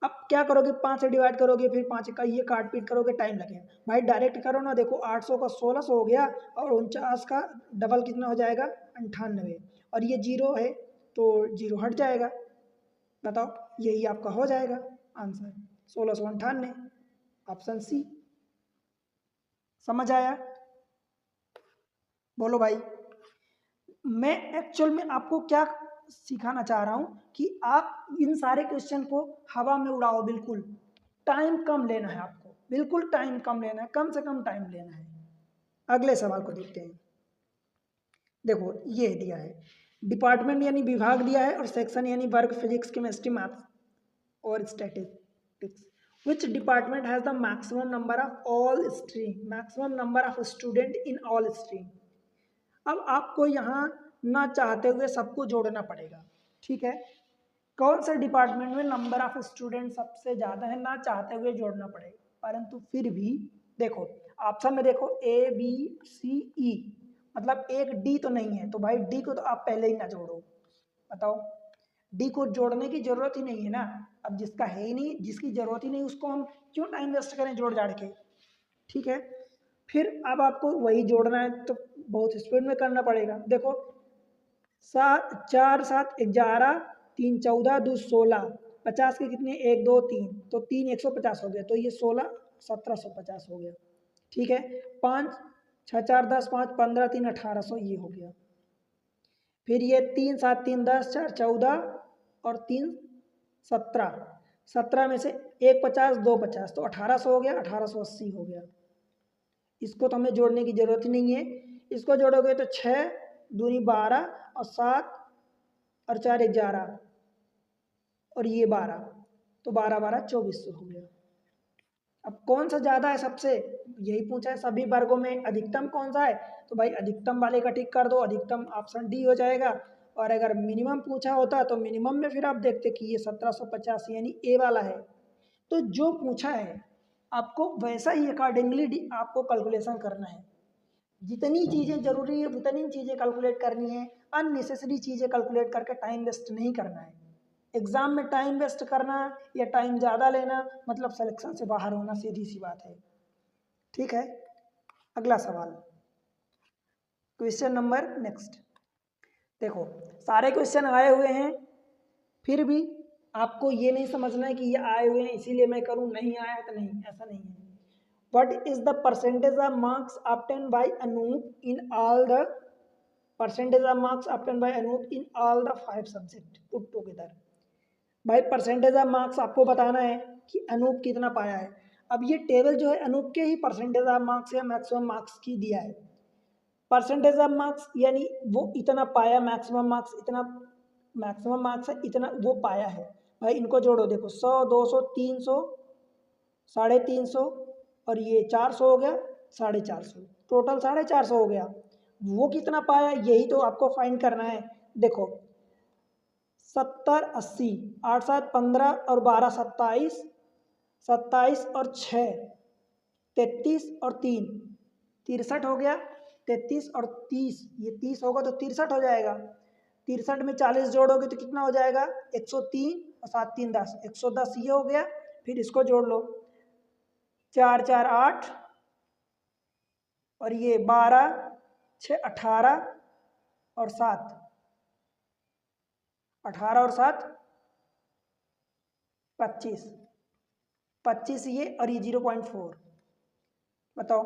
अब क्या करोगे, 5 से डिवाइड करोगे फिर 5 का ये काट पीट करोगे, टाइम लगेगा। भाई डायरेक्ट करो ना, देखो 800 का 1600 हो गया और 49 का डबल कितना हो जाएगा 98, और ये 0 है तो 0 हट जाएगा। बताओ, यही आपका हो जाएगा आंसर 1698, ऑप्शन सी। समझ आया, बोलो भाई। मैं एक्चुअल में आपको क्या सिखाना चाह रहा हूँ कि आप इन सारे क्वेश्चन को हवा में उड़ाओ, बिल्कुल टाइम कम लेना है आपको, बिल्कुल टाइम कम लेना है, कम से कम टाइम लेना है। अगले सवाल को देखते हैं। देखो ये दिया है, डिपार्टमेंट यानी विभाग दिया है और सेक्शन यानी वर्ग, फिजिक्स, केमिस्ट्री, मैथ्स और statistics. Which department has the maximum number of all stream, maximum number of student in all stream। अब आपको यहाँ ना चाहते हुए सबको जोड़ना पड़ेगा, ठीक है। कौन से डिपार्टमेंट में नंबर ऑफ स्टूडेंट सबसे ज़्यादा है, ना चाहते हुए जोड़ना पड़ेगा, परंतु फिर भी देखो ऑप्शन में देखो ABCE, मतलब एक डी तो नहीं है, तो भाई डी को तो आप पहले ही ना जोड़ो। बताओ, डी को जोड़ने की जरूरत ही नहीं है ना। अब जिसका है ही नहीं, जिसकी जरूरत ही नहीं, उसको हम क्यों टाइम वेस्ट करें जोड़ जाड़ के, ठीक है। फिर अब आपको वही जोड़ना है तो बहुत स्पीड में करना पड़ेगा। देखो 4 7 11, 3 14, 2 16, 50 के कितने 1 2 3, तो 3 150 हो गया, तो ये 16 1750 हो गया, ठीक है। 5 6 4 10, 5 15 3 1800, ये हो गया। फिर ये 3 7 3 10, 4 14 और 3 17, 17 में से 1 50 2 50, तो 1800 हो गया, 1880 हो गया। इसको तो हमें जोड़ने की जरूरत ही नहीं है। इसको जोड़ोगे तो 6 दूनी 12 और 7 और 4 11 और ये 12, तो 12 12 2400 हो गया। अब कौन सा ज़्यादा है सबसे, यही पूछा है सभी वर्गों में अधिकतम कौन सा है, तो भाई अधिकतम वाले का टिक कर दो, अधिकतम ऑप्शन डी हो जाएगा। और अगर मिनिमम पूछा होता तो मिनिमम में फिर आप देखते कि ये 1750 यानी ए वाला है। तो जो पूछा है आपको वैसा ही अकॉर्डिंगली आपको कैलकुलेशन करना है। जितनी चीज़ें जरूरी है उतनी चीज़ें कैलकुलेट करनी है, अननेसेसरी चीज़ें कैलकुलेट करके टाइम वेस्ट नहीं करना है। एग्जाम में टाइम वेस्ट करना या टाइम ज़्यादा लेना मतलब सिलेक्शन से बाहर होना, सीधी सी बात है, ठीक है। अगला सवाल, क्वेश्चन नंबर नेक्स्ट। देखो सारे क्वेश्चन आए हुए हैं, फिर भी आपको ये नहीं समझना है कि ये आए हुए हैं इसीलिए मैं करूँ, नहीं आया तो नहीं, ऐसा नहीं है। What is the percentage of marks obtained by Anup in all the percentage of marks obtained by Anup in all the 5 subject put together। भाई परसेंटेज ऑफ मार्क्स आपको बताना है कि अनूप कितना पाया है। अब ये टेबल जो है अनूप के ही परसेंटेज ऑफ मार्क्स या मैक्सिमम मार्क्स की दिया है। परसेंटेज ऑफ मार्क्स यानी वो इतना पाया, मैक्सिमम मार्क्स इतना, मैक्सिमम मार्क्स है इतना वो पाया है। भाई इनको जोड़ो, देखो 100 200 300 350 और ये 400 हो गया 450, टोटल 450 हो गया। वो कितना पाया यही तो आपको फाइंड करना है। देखो 70 80, 8 7 15 और 12 27, 27 और 6 33 और 3 63 हो गया। 33 और 30, ये 30 होगा तो 63 हो जाएगा। 63 में 40 जोड़ोगे तो कितना हो जाएगा 103 और 7 3 10, 110 ये हो गया। फिर इसको जोड़ लो 4 4 8 और ये 12, 6 18 और 7, 18 और 7 25, 25 ये और ये 0.4। बताओ,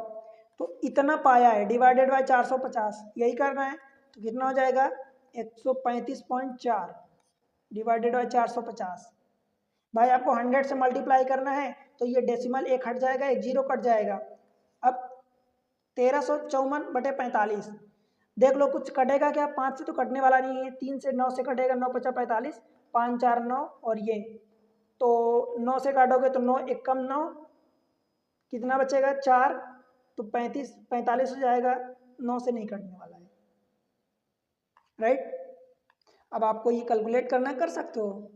तो इतना पाया है डिवाइडेड बाय 450, यही करना है। तो कितना हो जाएगा 135.4 डिवाइडेड बाय 450। भाई आपको 100 से मल्टीप्लाई करना है तो ये डेसिमल एक हट जाएगा, एक जीरो कट जाएगा। अब 1354/45 देख लो कुछ कटेगा क्या, 5 से तो कटने वाला नहीं है, 3 से 9 से कटेगा, 9 5 45, 5 4 9 और ये तो 9 से काटोगे तो 9 1 कम 9, कितना बचेगा 4, तो 35 45 हो जाएगा, 9 से नहीं कटने वाला है, राइट। अब आपको ये कैलकुलेट करना, कर सकते हो।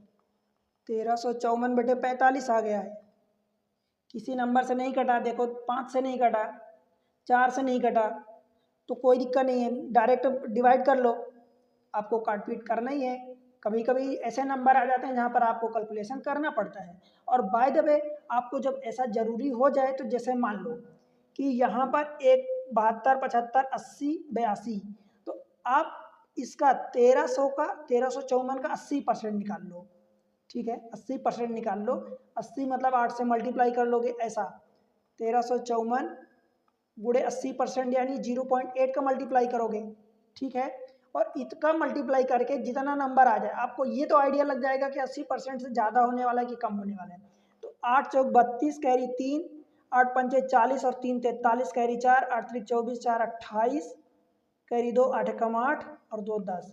1354/45 आ गया है, किसी नंबर से नहीं कटा, देखो 5 से नहीं कटा, 4 से नहीं कटा, तो कोई दिक्कत नहीं है, डायरेक्ट डिवाइड कर लो, आपको काट पीट करना ही है। कभी कभी ऐसे नंबर आ जाते हैं जहाँ पर आपको कैलकुलेशन करना पड़ता है। और बाय द वे आपको जब ऐसा ज़रूरी हो जाए, तो जैसे मान लो कि यहाँ पर एक 72 75 80 82, तो आप इसका 1354 का 80% निकाल लो, ठीक है, 80% निकाल लो। 80 मतलब 8 से मल्टीप्लाई कर लोगे, ऐसा 1354 गुणे 80% यानी 0.8 का मल्टीप्लाई करोगे, ठीक है। और इतना मल्टीप्लाई करके जितना नंबर आ जाए, आपको ये तो आइडिया लग जाएगा कि 80% से ज़्यादा होने वाला है कि कम होने वाला है। तो 8 चौक 32 कैरी 3, 8 पंचे 40 और 3 43 कैरी 4, 8 त्रिक 24 4 28 कैरी 2 8 कम 8 और 2 10,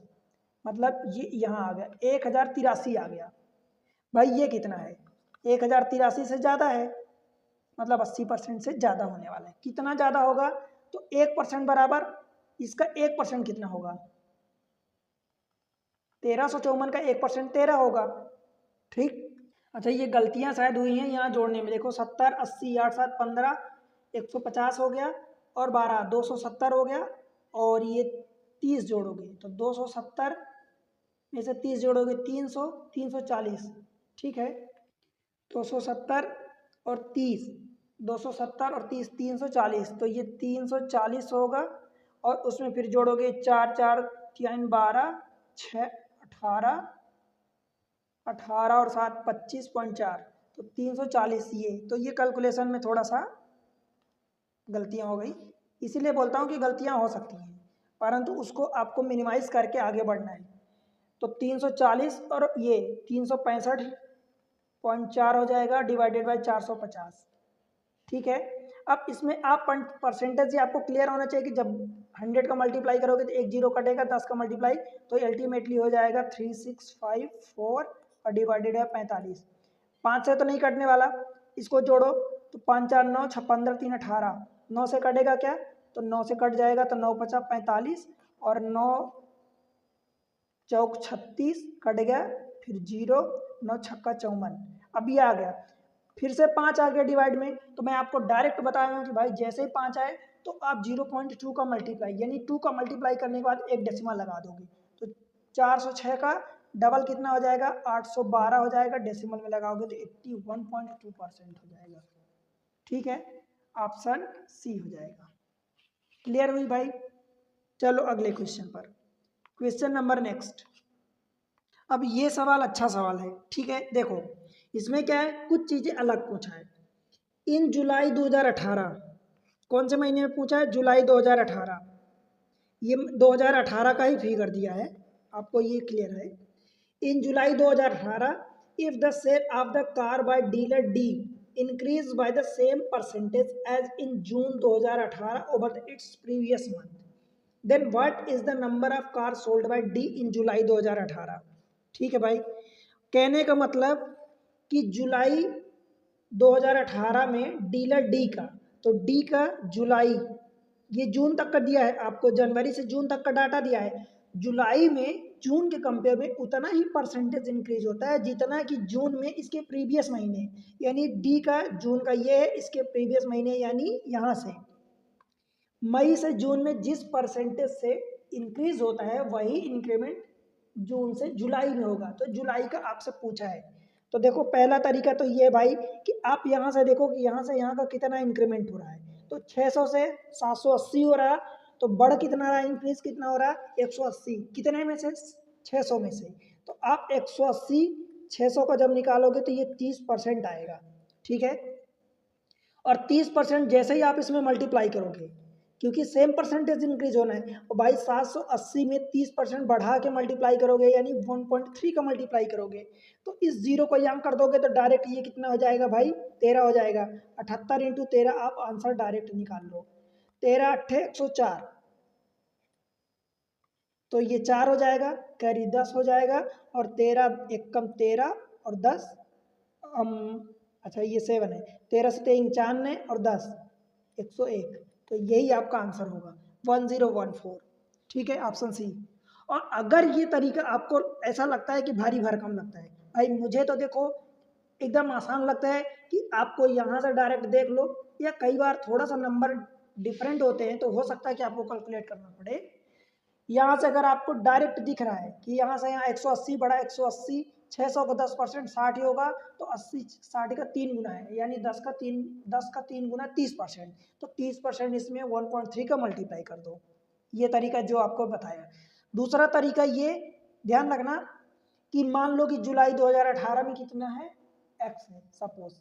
मतलब ये यहाँ आ गया 1083 आ गया। भाई ये कितना है, 1083 से ज़्यादा है, मतलब 80% से ज़्यादा होने वाला है। कितना ज़्यादा होगा, तो 1% बराबर इसका 1% कितना होगा, 1354 का 1% 13 होगा, ठीक। अच्छा ये गलतियां शायद हुई हैं यहाँ जोड़ने में, देखो 70 80 8 7 15 150 हो गया और 12 270 हो गया, और ये 30 जोड़ोगे तो 270 में से 30 जोड़ोगे 300 340, ठीक है। 270 और 30, 270 और 30 340, तो ये 340 होगा। और उसमें फिर जोड़ोगे 4 4 3 12 6 18 18 और 7 25.4, तो 340 ये, तो ये कैलकुलेशन में थोड़ा सा गलतियां हो गई, इसीलिए बोलता हूँ कि गलतियां हो सकती हैं, परंतु उसको आपको मिनिमाइज करके आगे बढ़ना है। तो 340 और ये 365.4 हो जाएगा डिवाइडेड बाय 450, ठीक है। अब इसमें आप परसेंटेज ही आपको क्लियर होना चाहिए कि जब 100 का मल्टीप्लाई करोगे तो एक जीरो कटेगा, 10 का मल्टीप्लाई तो अल्टीमेटली हो जाएगा 3654 और डिवाइडेड है 45। 5 से तो नहीं कटने वाला, इसको जोड़ो तो 5 4 9 6 15 3 18, 9 से कटेगा क्या, तो 9 से कट जाएगा, तो 9 50 45 और 9 चौक 36 कट गया, फिर 0 9 छक्का 54, अब ये आ गया। फिर से 5 आ गया डिवाइड में, तो मैं आपको डायरेक्ट बता रहा हूँ कि भाई जैसे ही 5 आए तो आप 0.2 का मल्टीप्लाई, यानी 2 का मल्टीप्लाई करने के बाद एक डेसिमल लगा दोगे, तो 406 का डबल कितना हो जाएगा 812 हो जाएगा, डेसिमल में लगाओगे तो 81.2% हो जाएगा, ठीक है। ऑप्शन सी हो जाएगा। क्लियर हुई भाई। चलो अगले क्वेश्चन पर, क्वेश्चन नंबर नेक्स्ट। अब ये सवाल अच्छा सवाल है, ठीक है। देखो इसमें क्या है, कुछ चीज़ें अलग पूछा है। इन जुलाई 2018, कौन से महीने में पूछा है, जुलाई 2018, ये 2018 का ही फिगर दिया है, आपको ये क्लियर है। In July 2018 if the sale of the car by dealer D increase by the same percentage as in June 2018 over its previous month, then what is the number of car sold by D in July 2018। ठीक है भाई, कहने का मतलब कि जुलाई 2018 में dealer D का, तो डी का जुलाई, ये जून तक का दिया है आपको, जनवरी से जून तक का डाटा दिया है। जुलाई में जून के कंपेयर में उतना ही परसेंटेज इंक्रीज होता है जितना कि जून में इसके प्रीवियस महीने, यानी डी का जून का ये है, इसके प्रीवियस महीने यानी यहाँ से मई से जून में जिस परसेंटेज से इंक्रीज होता है वही इंक्रीमेंट जून से जुलाई में होगा। तो जुलाई का आपसे पूछा है, तो देखो पहला तरीका तो ये है भाई कि आप यहाँ से देखो कि यहाँ से यहाँ का कितना इंक्रीमेंट हो रहा है, तो 600 से 780 हो रहा, तो बढ़ कितना रहा, इंक्रीज कितना हो रहा, 180। कितने में से, 600 में से। तो आप 180 600 का जब निकालोगे तो ये 30% आएगा, ठीक है। और 30% जैसे ही आप इसमें मल्टीप्लाई करोगे, क्योंकि सेम परसेंटेज इंक्रीज होना है, और भाई 780 में 30% बढ़ा के मल्टीप्लाई करोगे, यानी 1.3 का मल्टीप्लाई करोगे, तो इस जीरो को यहाँ कर दोगे तो डायरेक्ट ये कितना हो जाएगा भाई, 13 हो जाएगा। 78 इंटू 13 आप आंसर डायरेक्ट निकाल लो। 13 अट्ठे 104, तो ये 4 हो जाएगा, कैरी 10 हो जाएगा, और 13 एक कम 13 और 10 अच्छा ये 7 है, 13 से 3 94 और 10 101, तो यही आपका आंसर होगा 1014, ठीक है, ऑप्शन सी। और अगर ये तरीका आपको ऐसा लगता है कि भारी भरकम लगता है, भाई मुझे तो देखो एकदम आसान लगता है कि आपको यहाँ से डायरेक्ट देख लो, या कई बार थोड़ा सा नंबर डिफरेंट होते हैं तो हो सकता है कि आपको कैलकुलेट करना पड़े। यहाँ से अगर आपको डायरेक्ट दिख रहा है कि यहाँ से यहाँ 180 बढ़ा, 180 600 का 10% 60 ही होगा, तो 80 60 का 3 गुना है, यानी 10 का 3 गुना 30%, तो 30% इसमें 1.3 का मल्टीप्लाई कर दो। ये तरीका जो आपको बताया। दूसरा तरीका ये ध्यान रखना कि मान लो कि जुलाई 2018 में कितना है, x है सपोज,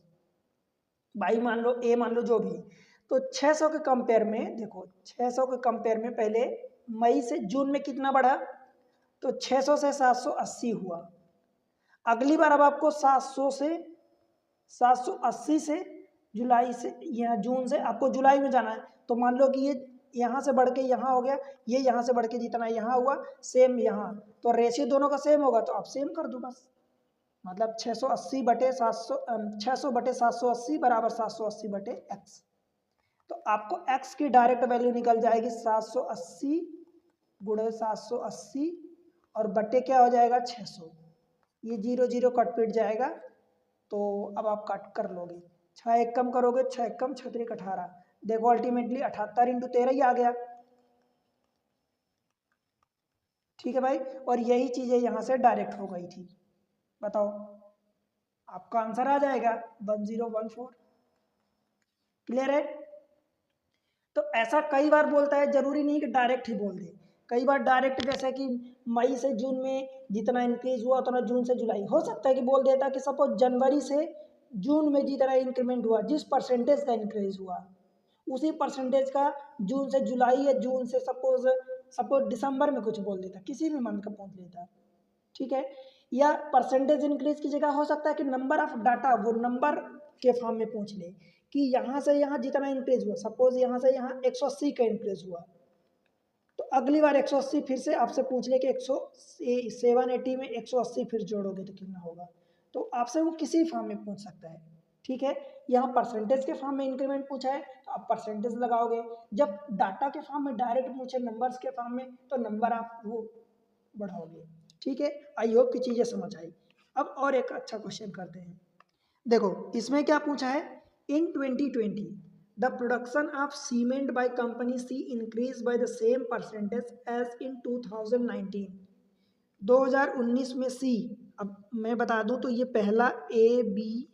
भाई मान लो a, मान लो जो भी, तो 600 के कंपेयर में देखो, 600 के कंपेयर में पहले मई से जून में कितना बढ़ा, तो 600 से 780 हुआ। अगली बार अब आपको 700 से 780 से जुलाई से, यहाँ जून से आपको जुलाई में जाना है, तो मान लो कि ये यहाँ से बढ़ के यहाँ हो गया, ये यहाँ से बढ़ के जितना यहाँ हुआ सेम यहाँ, तो रेशियो दोनों का सेम होगा, तो आप सेम कर दो बस। मतलब 680 बटे 700 600 बटे 780 बराबर 780 बटे x, तो आपको x की डायरेक्ट वैल्यू निकल जाएगी 780 गुणे 780 और बटे क्या हो जाएगा 600, ये 0 0 कट पिट जाएगा, तो अब आप कट कर लोगे, 6 एक कम करोगे, 6 एक कम 6 3 18, देखो अल्टीमेटली 78 इंटू 13 ही आ गया, ठीक है भाई। और यही चीज़ें यहाँ से डायरेक्ट हो गई थी, बताओ आपका आंसर आ जाएगा 1014, क्लियर है। तो ऐसा कई बार बोलता है, जरूरी नहीं कि डायरेक्ट ही बोल दे, कई बार डायरेक्ट जैसे कि मई से जून में जितना इंक्रीज हुआ उतना जून से जुलाई, हो सकता है कि बोल देता कि सपोज जनवरी से जून में जितना इंक्रीमेंट हुआ, जिस परसेंटेज का इंक्रीज हुआ उसी परसेंटेज का जून से जुलाई या जून से सपोज दिसंबर में कुछ बोल देता, किसी भी मंथ का पूछ लेता, ठीक है। या परसेंटेज इंक्रीज की जगह हो सकता है कि नंबर ऑफ डाटा वो नंबर के फॉर्म में पूछ ले कि यहाँ से यहाँ जितना इंक्रीज हुआ, सपोज यहाँ से यहाँ 180 का इंक्रीज हुआ, तो अगली बार 180 फिर से आपसे पूछ ले कि 780 में 180 फिर जोड़ोगे तो कितना होगा, तो आपसे वो किसी फॉर्म में पूछ सकता है, ठीक है। यहाँ परसेंटेज के फॉर्म में इंक्रीमेंट पूछा है तो आप परसेंटेज लगाओगे, जब डाटा के फॉर्म में डायरेक्ट पूछे नंबर्स के फॉर्म में तो नंबर आप वो बढ़ाओगे, ठीक है। आई होप की चीज़ें समझ आई। अब और एक अच्छा क्वेश्चन करते हैं, देखो इसमें क्या पूछा है, in 2020 the production of cement by company C increase by the same percentage as in 2019। 2019 में सी, अब मैं बता दूं तो ये पहला ए बी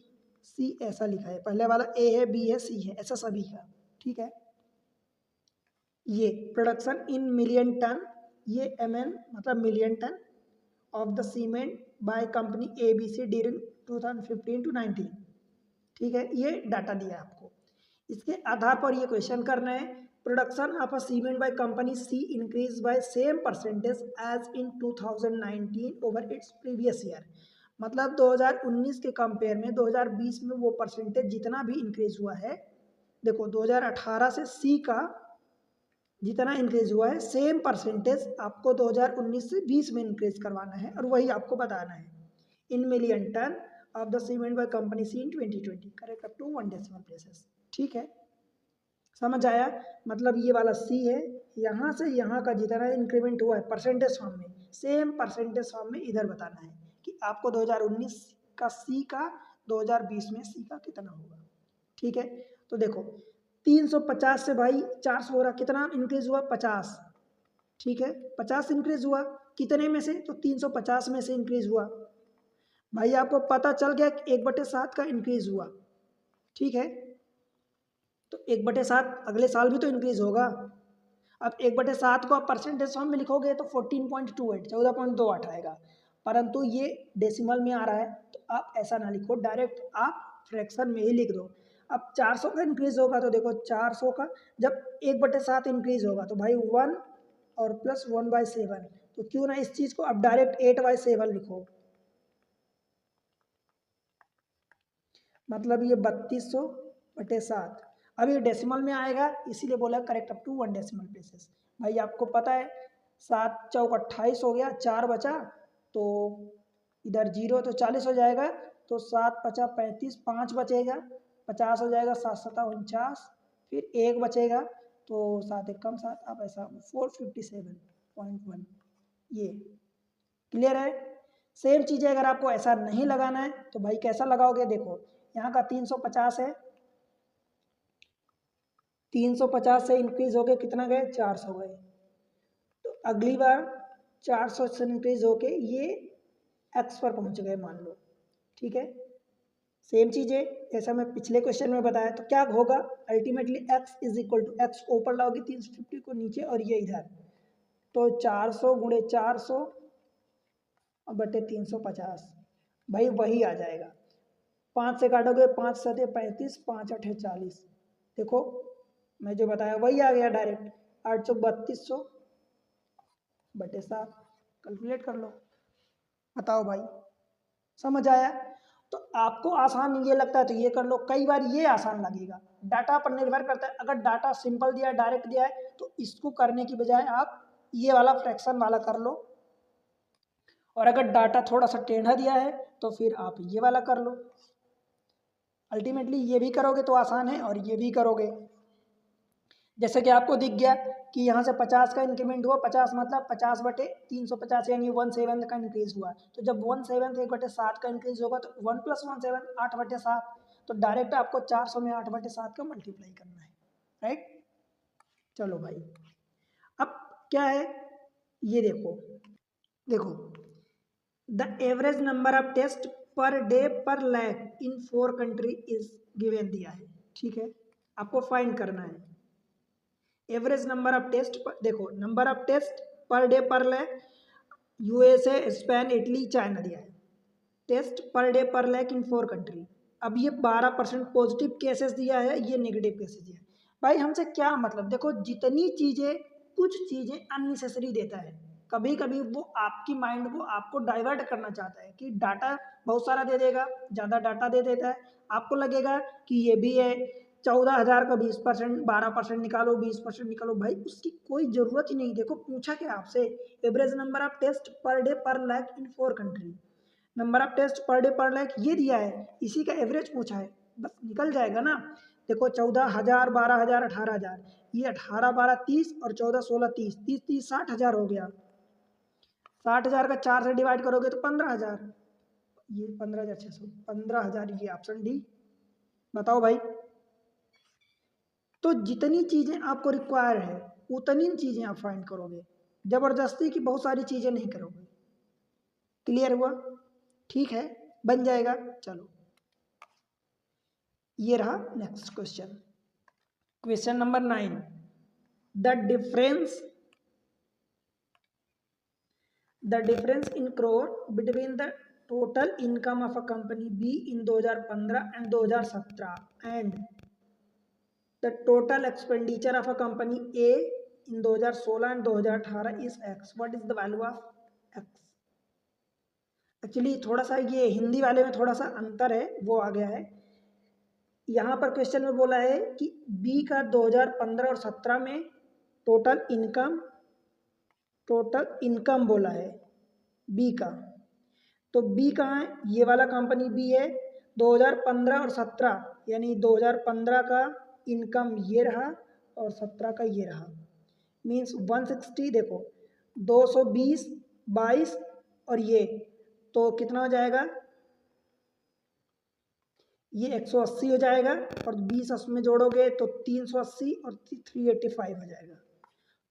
सी ऐसा लिखा है, पहले वाला ए है बी है सी है ऐसा सभी का, ठीक है। ये प्रोडक्शन इन मिलियन टन, ये mn मतलब million ton of the cement by company A B C during 2015 to 19, ठीक है। ये डाटा दिया आपको, इसके आधार पर ये क्वेश्चन करना है, production of a cement by company C increase by same percentage as in 2019 over its previous year, मतलब 2019 के कंपेयर में 2020 में वो परसेंटेज जितना भी इंक्रीज हुआ है, देखो 2018 से सी का जितना इंक्रीज हुआ है सेम परसेंटेज आपको 2019 से 20 में इंक्रीज करवाना है, और वही आपको बताना है in million ton of the cement by company C in 2020 correct up to 1 decimal places, ठीक है। समझ आया, मतलब ये वाला सी है, यहाँ से यहाँ का जितना इंक्रीमेंट हुआ है परसेंटेज फॉर्म में, सेम परसेंटेज फॉर्म में इधर बताना है कि आपको 2019 का सी का 2020 में सी का कितना होगा, ठीक है। तो देखो 350 से भाई 400 हो रहा, कितना इंक्रीज हुआ 50, ठीक है। 50 इंक्रीज हुआ कितने में से, तो 350 में से इंक्रीज हुआ, भाई आपको पता चल गया कि 1/7 का इंक्रीज हुआ, ठीक है। तो 1/7 अगले साल भी तो इंक्रीज होगा। अब 1/7 को आप परसेंटेज फॉर्म में लिखोगे तो 14.28 14.28 आएगा, परंतु ये डेसिमल में आ रहा है तो आप ऐसा ना लिखो, डायरेक्ट आप फ्रैक्शन में ही लिख दो। अब 400 का इंक्रीज होगा तो देखो 400 का जब 1/7 इंक्रीज होगा तो भाई 1 और प्लस 1/7, तो क्यों ना इस चीज़ को अब डायरेक्ट 8/7 लिखो, मतलब ये 3200/7। अब ये डेसिमल में आएगा इसीलिए बोला correct up to 1 decimal places. भाई आपको पता है 7 चौक 28 हो गया, 4 बचा तो इधर 0 तो 40 हो जाएगा, तो 7×5 = 35, 5 बचेगा, 50 हो जाएगा, 7×7 = 49, फिर 1 बचेगा तो 7 1 कम 7, आप ऐसा 457.1। ये क्लियर है। सेम चीज़ है, अगर आपको ऐसा नहीं लगाना है तो भाई कैसा लगाओगे, देखो यहाँ का 350 है, 350 से इंक्रीज हो गए कितना गए, 400 गए, तो अगली बार 400 से इंक्रीज होके ये एक्स पर पहुंच गए मान लो, ठीक है। सेम चीज़ है जैसा मैं पिछले क्वेश्चन में बताया, तो क्या होगा ultimately x is equal to, x को ऊपर लाओगे 350 को नीचे और ये इधर, तो 400 × 400 बटे 350, भाई वही आ जाएगा। 5 से काटोगे 5 7 35, 5 8 40, देखो मैं जो बताया वही आ गया डायरेक्ट, 832/7, कैलकुलेट कर लो, बताओ भाई समझ आया। तो आपको आसान ये लगता है तो ये कर लो, कई बार ये आसान लगेगा, डाटा पर निर्भर करता है। अगर डाटा सिंपल दिया है, डायरेक्ट दिया है, तो इसको करने की बजाय आप ये वाला फ्रैक्शन वाला कर लो, और अगर डाटा थोड़ा सा टेढ़ा दिया है तो फिर आप ये वाला कर लो। अल्टीमेटली ये भी करोगे तो आसान है और ये भी करोगे। जैसे कि आपको दिख गया कि यहाँ से 50 का इंक्रीमेंट हुआ, 50 मतलब 50/350 यानी 1/7 का इंक्रीज हुआ, तो जब 1/7 1/7 का इंक्रीज होगा तो 1 + 1/7 8/7, तो डायरेक्ट आपको 400 में 8/7 का मल्टीप्लाई करना है, राइट। चलो भाई अब क्या है ये देखो, देखो the average number of test per day per lakh in 4 country is given दिया है, ठीक है, आपको फाइंड करना है एवरेज नंबर ऑफ टेस्ट। देखो number of test per day per lakh, USA Spain Italy China दिया है, test per day per lakh in 4 country. अब ये 12% पॉजिटिव केसेस दिया है, ये नेगेटिव केसेस दिया है। भाई हमसे क्या मतलब, देखो जितनी चीज़ें, कुछ चीज़ें अननेसेसरी देता है, कभी कभी वो आपकी माइंड को आपको डाइवर्ट करना चाहता है कि डाटा बहुत सारा दे देगा, ज़्यादा डाटा दे देता है, आपको लगेगा कि ये भी है, 14,000 का 20%, 12% निकालो, 20% निकालो, भाई उसकी कोई ज़रूरत ही नहीं। देखो पूछा क्या आपसे, average number of test per day per lakh in 4 country, number of test per day per lakh ये दिया है, इसी का एवरेज पूछा है, बस निकल जाएगा ना। देखो 14,000, 12,000, 18,000, ये 18 12 30 और 14 16 30, 30 30 60,000 हो गया, 60,000 का 4 से डिवाइड करोगे तो 15,000, ये 15,600, 15,000, ये ऑप्शन डी। बताओ भाई, तो जितनी चीज़ें आपको रिक्वायर है उतनी चीज़ें आप फाइंड करोगे, ज़बरदस्ती की बहुत सारी चीज़ें नहीं करोगे। क्लियर हुआ, ठीक है, बन जाएगा। चलो ये रहा next question, question number 9, the difference in crore between the total income of a company be in 2015 and 2017 and the total expenditure of a company A in 2016 and 2018 is x, what is the value of x. Actually थोड़ा सा ये हिंदी वाले में थोड़ा सा अंतर है, वो आ गया है। यहाँ पर क्वेश्चन में बोला है कि बी का 2015 और 17 में टोटल इनकम बोला है बी का, तो बी कहाँ है, ये वाला कंपनी बी है, 2015 और 17 यानी 2015 का इनकम ये रहा और 17 का ये रहा, मीन्स 160, देखो 220 22 और ये, तो कितना हो जाएगा, ये 180 हो जाएगा और 20 उसमें जोड़ोगे तो 380 और 385 हो जाएगा।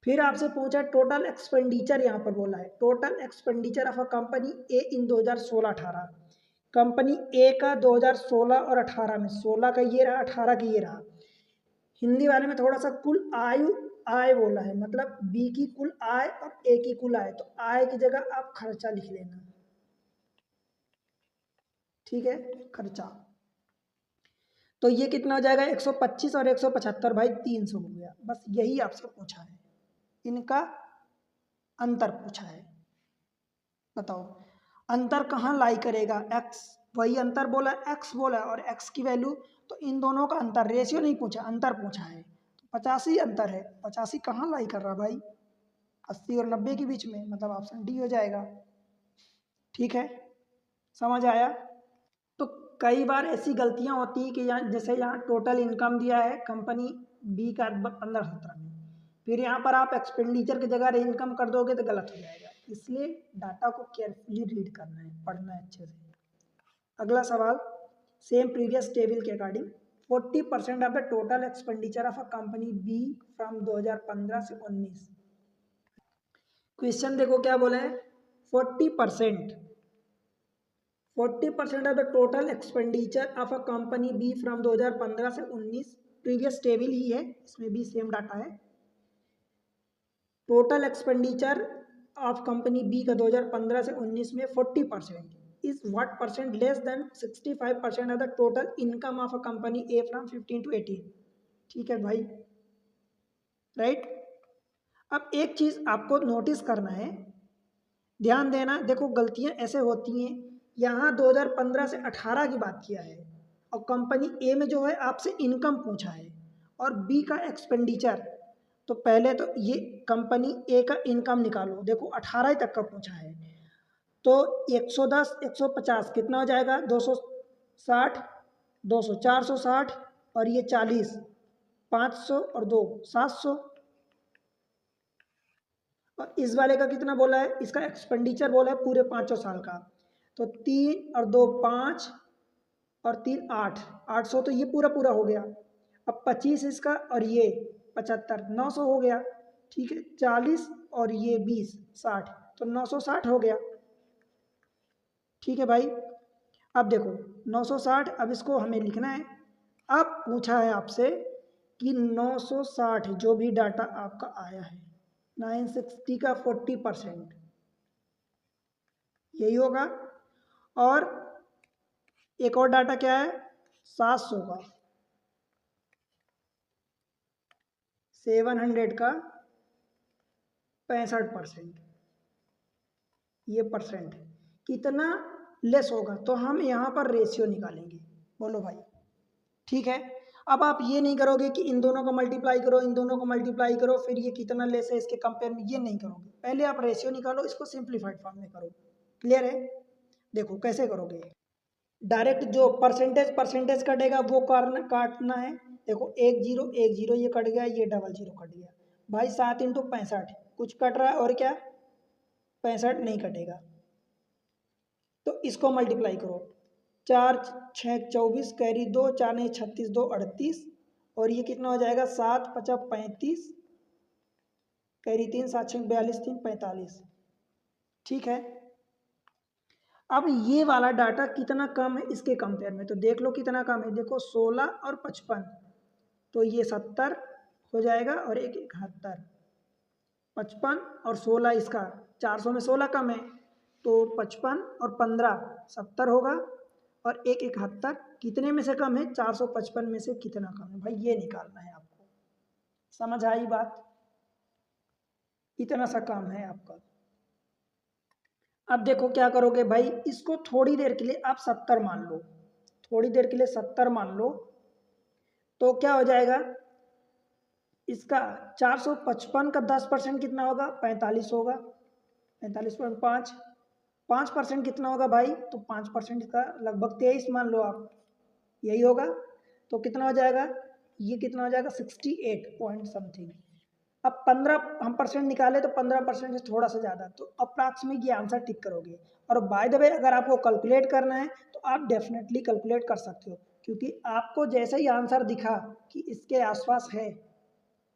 फिर आपसे पूछा टोटल एक्सपेंडिचर, यहाँ पर बोला है total expenditure of a company A in 2016-18, company A का 2016 और 18 में, 16 का ये रहा 18 का ये रहा, हिंदी वाले में थोड़ा सा कुल आय बोला है, मतलब बी की कुल आय और ए की कुल आय, तो आय की जगह आप खर्चा लिख लेना, ठीक है, खर्चा। तो ये कितना हो जाएगा, 125 और 175 भाई 300 हो गया। बस यही आपसे पूछा है, इनका अंतर पूछा है। बताओ अंतर कहाँ लाई करेगा, एक्स, वही अंतर बोला, एक्स बोला, और एक्स की वैल्यू, तो इन दोनों का अंतर, रेशियो नहीं पूछा, अंतर पूछा है। तो 85 अंतर है, 85 कहाँ लाई कर रहा भाई, 80 और 90 के बीच में, मतलब ऑप्शन डी हो जाएगा। ठीक है, समझ आया। तो कई बार ऐसी गलतियां होती है कि यहाँ, जैसे यहाँ टोटल इनकम दिया है कंपनी बी का 15-17 में, फिर यहाँ पर आप एक्सपेंडिचर की जगह इनकम कर दोगे तो गलत हो जाएगा, इसलिए डाटा को केयरफुली रीड करना है, पढ़ना है अच्छे से। अगला सवाल, सेम प्रीवियस टेबल के according 40% of the total expenditure of a company B from 2015 से 19। क्वेश्चन देखो क्या बोला है, 40% 40% of the total expenditure of a company B from 2015 से 19, प्रीवियस टेबल ही है, इसमें भी सेम डाटा है। Total expenditure of company B का 2015 से 19 में 40% is what percent less than 65% of the total income of a company A from 15 to 18। ठीक है भाई, राइट। अब एक चीज आपको नोटिस करना है, ध्यान देना, देखो गलतियां ऐसे होती हैं, यहाँ 2015 से 18 की बात किया है, और कंपनी ए में जो है आपसे इनकम पूछा है, और बी का एक्सपेंडिचर। तो पहले तो ये कंपनी ए का इनकम निकालो, देखो 18 तक का पूछा है, तो 110 150 कितना हो जाएगा, 260, 200 460, और ये 40, 500 और 2 700, और इस वाले का कितना बोला है, इसका एक्सपेंडिचर बोला है पूरे 500 साल का, तो 3 और 2 5 और 3 8, 800, तो ये पूरा पूरा हो गया। अब 25 इसका, और ये 75, 900 हो गया। ठीक है, 40 और ये 20 60, तो 960 हो गया। ठीक है भाई, अब देखो 960, अब इसको हमें लिखना है। अब पूछा है आपसे कि 960 जो भी डाटा आपका आया है, 960 का 40% यही होगा, और एक और डाटा क्या है, 700 का, 700 का 65%, ये परसेंट कितना लेस होगा, तो हम यहाँ पर रेशियो निकालेंगे। बोलो भाई, ठीक है। अब आप ये नहीं करोगे कि इन दोनों को मल्टीप्लाई करो, इन दोनों को मल्टीप्लाई करो, फिर ये कितना लेस है इसके कंपेयर में, ये नहीं करोगे, पहले आप रेशियो निकालो, इसको सिंप्लीफाइड फॉर्म में करो। क्लियर है, देखो कैसे करोगे, डायरेक्ट जो परसेंटेज परसेंटेज कटेगा वो काटना है। देखो 1 0 ये कट गया, ये 00 कट गया भाई, 7 × 65 कुछ कट रहा है, और क्या 65 नहीं कटेगा, तो इसको मल्टीप्लाई करो, 4 6 24, कैरी 2, 4 नहीं 36, 2 38, और ये कितना हो जाएगा, 7 5 35, कैरी 3, 7 6 42, 3 45। ठीक है, अब ये वाला डाटा कितना कम है इसके कंपेयर में, तो देख लो कितना कम है, देखो 16 और 55, तो ये 70 हो जाएगा, और एक 71, 55 और 16 इसका, 400 में 16 कम है, तो 55 और 15 70 होगा, और एक 71 कितने में से कम है, 455 में से कितना कम है भाई, ये निकालना है आपको। समझ आई बात, इतना सा काम है आपका। अब देखो क्या करोगे भाई, इसको थोड़ी देर के लिए आप 70 मान लो, थोड़ी देर के लिए 70 मान लो, तो क्या हो जाएगा, इसका 455 का 10% कितना होगा, 45 होगा, 45.5, 5% कितना होगा भाई, तो 5% का लगभग 23 मान लो आप, यही होगा, तो कितना हो जाएगा, ये कितना हो जाएगा 68 पॉइंट समथिंग। अब 15 हम परसेंट निकाले, तो 15% से थोड़ा सा ज़्यादा, तो अप्रॉक्सीमेट ये आंसर टिक करोगे। और बाय द वे अगर आपको कैलकुलेट करना है तो आप डेफिनेटली कैलकुलेट कर सकते हो, क्योंकि आपको जैसे ही आंसर दिखा कि इसके आसपास है,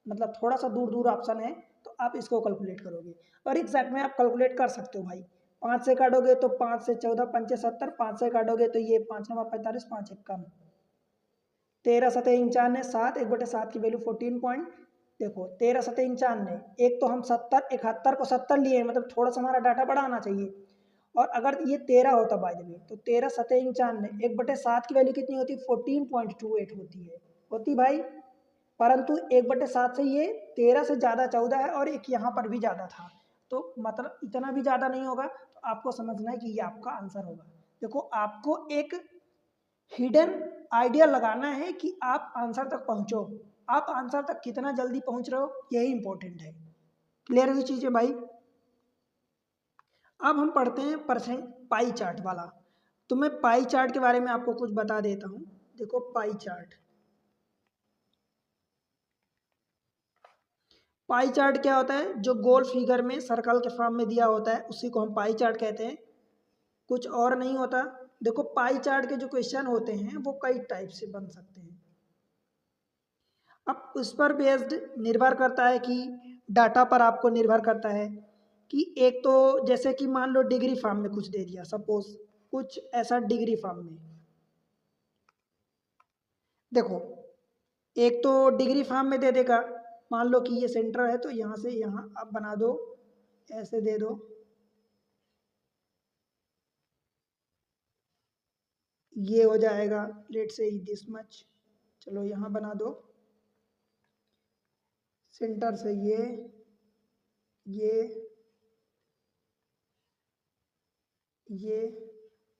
मतलब थोड़ा सा दूर दूर ऑप्शन है, तो आप इसको कैलकुलेट करोगे, और एग्जैक्ट में आप कैलकुलेट कर सकते हो भाई। 5 से काटोगे तो 5 से 14 5 70, 5 से काटोगे तो ये 5 9 45, 5 1 कम, 13×7 = 7, 1/7 की वैल्यू 14 पॉइंट। देखो 13×7 = 91, एक तो हम 70 71 को 70 लिए हैं, मतलब थोड़ा सा हमारा डाटा बड़ा आना चाहिए। और अगर ये 13 होता बाय द वे, तो 13×7 = 1/7 की वैल्यू कितनी होती है? 14.28 होती है, होती भाई। परंतु 1/7 से ये 13 से ज़्यादा 14 है, और एक यहाँ पर भी ज़्यादा था, तो मतलब इतना भी ज़्यादा नहीं होगा। तो आपको समझना है कि ये आपका आंसर होगा। देखो आपको एक हिडन आइडिया लगाना है कि आप आंसर तक पहुँचो। आप आंसर तक कितना जल्दी पहुँच रहे हो, यही इंपॉर्टेंट है। क्लियर हुई चीज़ें भाई? अब हम पढ़ते हैं परसेंट पाई चार्ट वाला। तो मैं पाई चार्ट के बारे में आपको कुछ बता देता हूँ। देखो पाई चार्ट, पाई चार्ट क्या होता है? जो गोल फिगर में सर्कल के फॉर्म में दिया होता है उसी को हम पाई चार्ट कहते हैं, कुछ और नहीं होता। देखो पाई चार्ट के जो क्वेश्चन होते हैं वो कई टाइप से बन सकते हैं। अब उस पर बेस्ड निर्भर करता है कि डाटा पर आपको निर्भर करता है कि एक तो जैसे कि मान लो डिग्री फॉर्म में कुछ दे दिया, सपोज कुछ ऐसा डिग्री फॉर्म में। देखो एक तो डिग्री फॉर्म में दे देगा, मान लो कि ये सेंटर है तो यहाँ से यहाँ आप बना दो, ऐसे दे दो, ये हो जाएगा लेट से दिस मच। चलो यहाँ बना दो, सेंटर से ये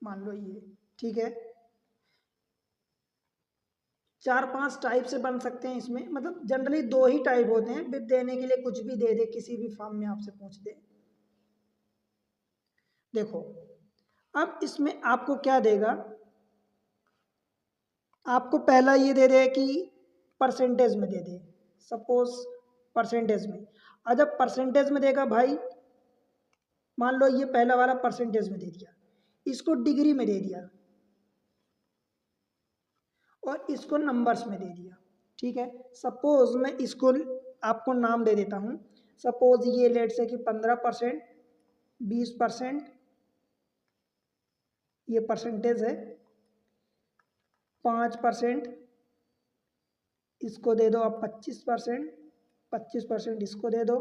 मान लो ये, ठीक है। 4-5 टाइप से बन सकते हैं इसमें, मतलब जनरली 2 ही टाइप होते हैं। विद देने के लिए कुछ भी दे दे, किसी भी फॉर्म में आपसे पूछ दे। देखो अब इसमें आपको क्या देगा? आपको पहला ये दे दे कि परसेंटेज में दे दे, सपोज परसेंटेज में। और जब परसेंटेज में देगा भाई, मान लो ये पहला वाला परसेंटेज में दे दिया, इसको डिग्री में दे दिया और इसको नंबर्स में दे दिया, ठीक है। सपोज मैं इसको आपको नाम दे देता हूँ। सपोज ये लेट से कि 15%, 20%, ये परसेंटेज है। 5% इसको दे दो आप, 25%, 25% इसको दे दो,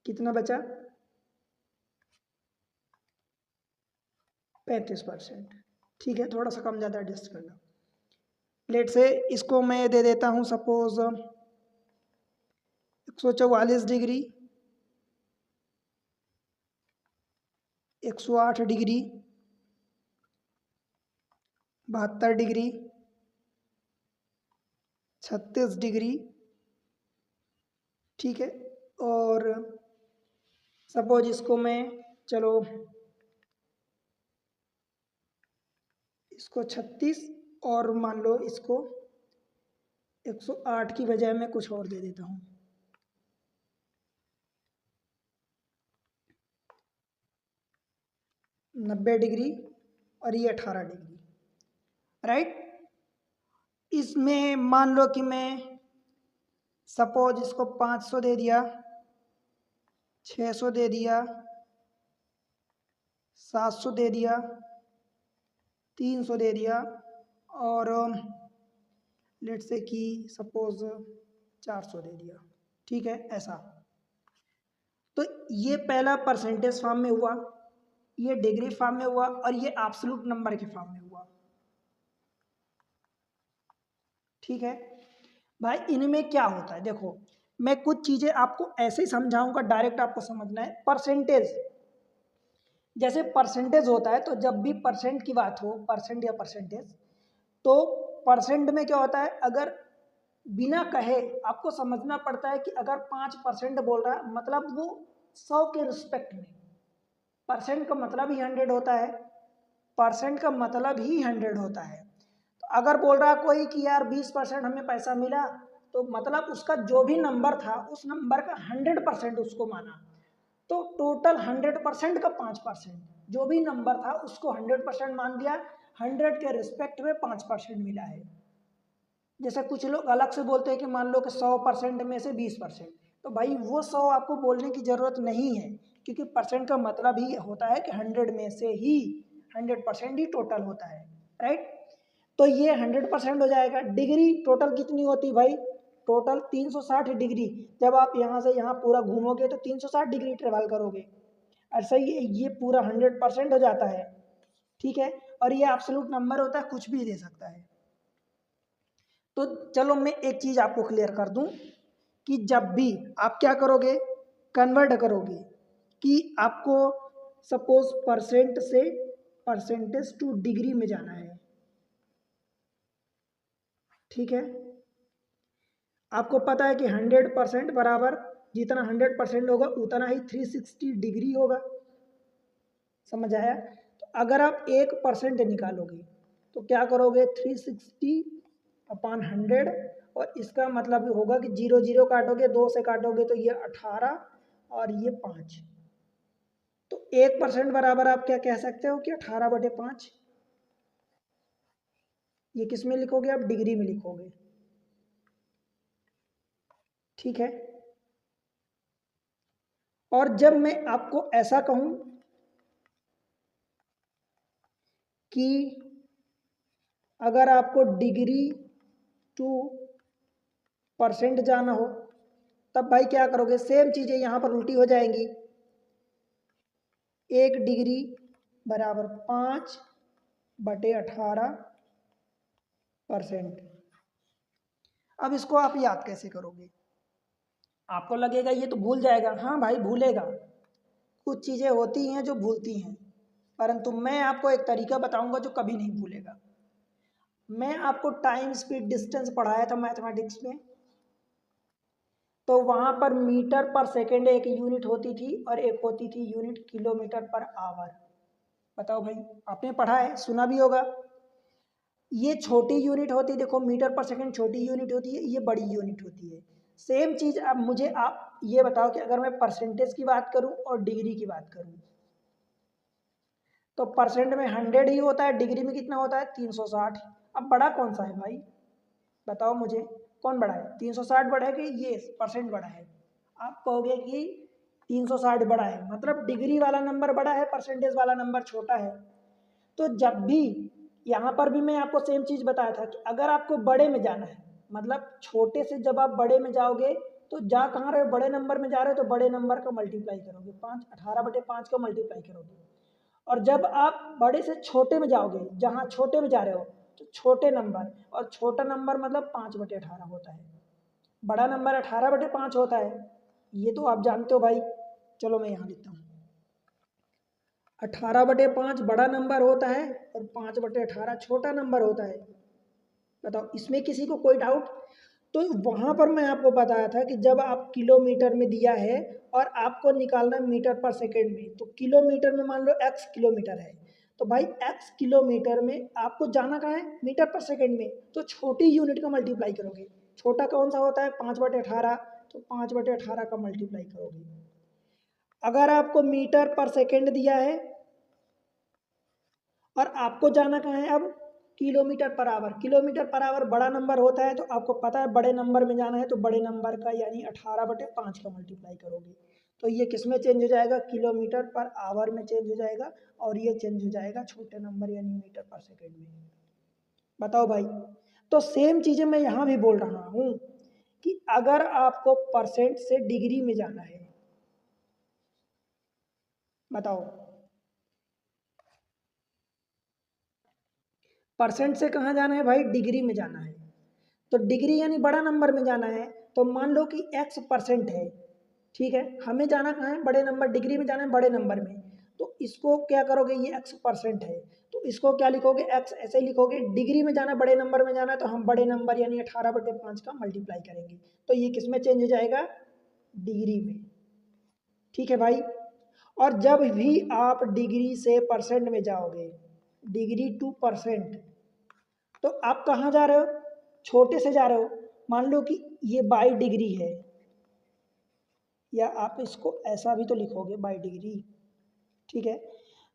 कितना बचा? 35%, ठीक है। थोड़ा सा कम ज़्यादा एडजस्ट करना। लेट से इसको मैं दे देता हूँ suppose 144 degree, 108 degree, 72 degree, 36 degree, ठीक है। और सपोज इसको मैं, चलो इसको 36, और मान लो इसको 108 की बजाय मैं कुछ और दे देता हूँ, 90 डिग्री, और ये 18 डिग्री, राइट। इसमें मान लो कि मैं सपोज इसको 500 दे दिया, 600 दे दिया, 700 दे दिया, 300 दे दिया, और लेट से कि सपोज 400 दे दिया, ठीक है। ऐसा तो ये पहला परसेंटेज फॉर्म में हुआ, ये डिग्री फॉर्म में हुआ, और ये एब्सोल्यूट नंबर के फॉर्म में हुआ, ठीक है भाई। इनमें क्या होता है? देखो मैं कुछ चीज़ें आपको ऐसे ही समझाऊंगा, डायरेक्ट आपको समझना है। परसेंटेज, जैसे परसेंटेज होता है, तो जब भी परसेंट की बात हो, परसेंट या परसेंटेज, तो परसेंट में क्या होता है? अगर बिना कहे आपको समझना पड़ता है कि अगर 5% बोल रहा है, मतलब वो 100 के रिस्पेक्ट में। परसेंट का मतलब ही 100 होता है, परसेंट का मतलब ही 100 होता है। तो अगर बोल रहा कोई कि यार 20% हमें पैसा मिला, तो मतलब उसका जो भी नंबर था उस नंबर का 100% उसको माना। तो टोटल 100% का 5%, जो भी नंबर था उसको 100% मान दिया, 100 के रिस्पेक्ट में 5% मिला है। जैसे कुछ लोग अलग से बोलते हैं कि मान लो कि 100% में से 20%, तो भाई वो 100 आपको बोलने की ज़रूरत नहीं है, क्योंकि परसेंट का मतलब ही होता है कि 100 में से ही 100% ही टोटल होता है, राइट। तो ये 100% हो जाएगा। डिग्री टोटल कितनी होती भाई, टोटल 360 डिग्री। जब आप यहाँ से यहाँ पूरा घूमोगे तो 360 डिग्री ट्रेवल करोगे। ऐसा ही ये पूरा 100% हो जाता है, ठीक है। और ये एब्सोल्यूट नंबर होता है, कुछ भी दे सकता है। तो चलो मैं एक चीज़ आपको क्लियर कर दूं कि जब भी आप क्या करोगे, कन्वर्ट करोगे, कि आपको सपोज परसेंट से परसेंटेज टू डिग्री में जाना है, ठीक है। आपको पता है कि 100% बराबर जितना 100% होगा उतना ही 360 डिग्री होगा, समझ आया। तो अगर आप 1% निकालोगे तो क्या करोगे, 360 अपॉन 100, और इसका मतलब होगा कि 0 0 काटोगे, 2 से काटोगे तो ये 18 और ये 5। तो 1% बराबर आप क्या कह सकते हो कि 18/5। ये किस में लिखोगे आप, डिग्री में लिखोगे, ठीक है। और जब मैं आपको ऐसा कहूं कि अगर आपको डिग्री टू परसेंट जाना हो, तब भाई क्या करोगे, सेम चीजें यहां पर उल्टी हो जाएंगी। 1 डिग्री बराबर 5/18%। अब इसको आप याद कैसे करोगे, आपको लगेगा ये तो भूल जाएगा। हाँ भाई भूलेगा, कुछ चीज़ें होती हैं जो भूलती हैं, परंतु मैं आपको एक तरीका बताऊंगा जो कभी नहीं भूलेगा। मैं आपको टाइम स्पीड डिस्टेंस पढ़ाया था मैथमेटिक्स में, तो वहाँ पर मीटर पर सेकेंड एक यूनिट होती थी और एक होती थी यूनिट किलोमीटर पर आवर। बताओ भाई, आपने पढ़ा है, सुना भी होगा। ये छोटी यूनिट होती है, देखो मीटर पर सेकंड छोटी यूनिट होती है, ये बड़ी यूनिट होती है। सेम चीज़ अब मुझे आप ये बताओ कि अगर मैं परसेंटेज की बात करूं और डिग्री की बात करूं, तो परसेंट में 100 ही होता है, डिग्री में कितना होता है 360। अब बड़ा कौन सा है भाई, बताओ मुझे, कौन बड़ा है, 360 बड़ा है कि ये परसेंट बड़ा है। आप कहोगे कि 360 बड़ा है, मतलब डिग्री वाला नंबर बड़ा है, परसेंटेज वाला नंबर छोटा है। तो जब भी यहाँ पर भी मैं आपको सेम चीज़ बताया था कि अगर आपको बड़े में जाना है, मतलब छोटे से जब आप बड़े में जाओगे तो जा कहाँ रहे हो, बड़े नंबर में जा रहे हो, तो बड़े नंबर का मल्टीप्लाई करोगे, 18/5 का मल्टीप्लाई करोगे। और जब आप बड़े से छोटे में जाओगे, जहाँ छोटे में जा रहे हो, तो छोटे नंबर, और छोटा नंबर मतलब 5/18 होता है, बड़ा नंबर 18/5 होता है। ये तो आप जानते हो भाई। चलो मैं यहाँ लिखता हूँ, 18/5 बड़ा नंबर होता है और 5/18 छोटा नंबर होता है। बताओ इसमें किसी को कोई डाउट। तो वहां पर मैं आपको बताया था कि जब आप किलोमीटर में दिया है और आपको निकालना है मीटर पर सेकेंड में, तो किलोमीटर में मान लो x किलोमीटर है, तो भाई x किलोमीटर में आपको जाना कहाँ है, मीटर पर सेकेंड में, तो छोटी यूनिट का मल्टीप्लाई करोगे। छोटा कौन सा होता है, 5/18, तो 5/18 का मल्टीप्लाई करोगे। अगर आपको मीटर पर सेकेंड दिया है और आपको जाना कहाँ है अब, kilometre per hour. Kilometre per hour बड़ा नंबर होता है, तो आपको पता है बड़े नंबर में जाना है, तो बड़े नंबर का यानी 18/5 का मल्टीप्लाई करोगे। तो ये किस में चेंज हो जाएगा, किलोमीटर पर आवर में चेंज हो जाएगा, और ये चेंज हो जाएगा छोटे नंबर यानी मीटर पर सेकेंड में। बताओ भाई। तो सेम चीज़ें मैं यहाँ भी बोल रहा हूँ कि अगर आपको परसेंट से डिग्री में जाना है, बताओ परसेंट से कहाँ जाना है भाई, डिग्री में जाना है। तो डिग्री यानी बड़ा नंबर में जाना है, तो मान लो कि x% है, ठीक है, हमें जाना कहाँ है, बड़े नंबर, डिग्री में जाना है बड़े नंबर में। तो इसको क्या करोगे, ये x% है, तो इसको क्या लिखोगे, x ऐसे ही लिखोगे। डिग्री में जाना, बड़े नंबर में जाना है, तो हम बड़े नंबर यानी 18/5 का मल्टीप्लाई करेंगे, तो ये किस में चेंज हो जाएगा, डिग्री में, ठीक है भाई। और जब भी आप डिग्री से परसेंट में जाओगे, डिग्री टू परसेंट, तो आप कहाँ जा रहे हो, छोटे से जा रहे हो। मान लो कि ये बाई डिग्री है, या आप इसको ऐसा भी तो लिखोगे बाई डिग्री, ठीक है।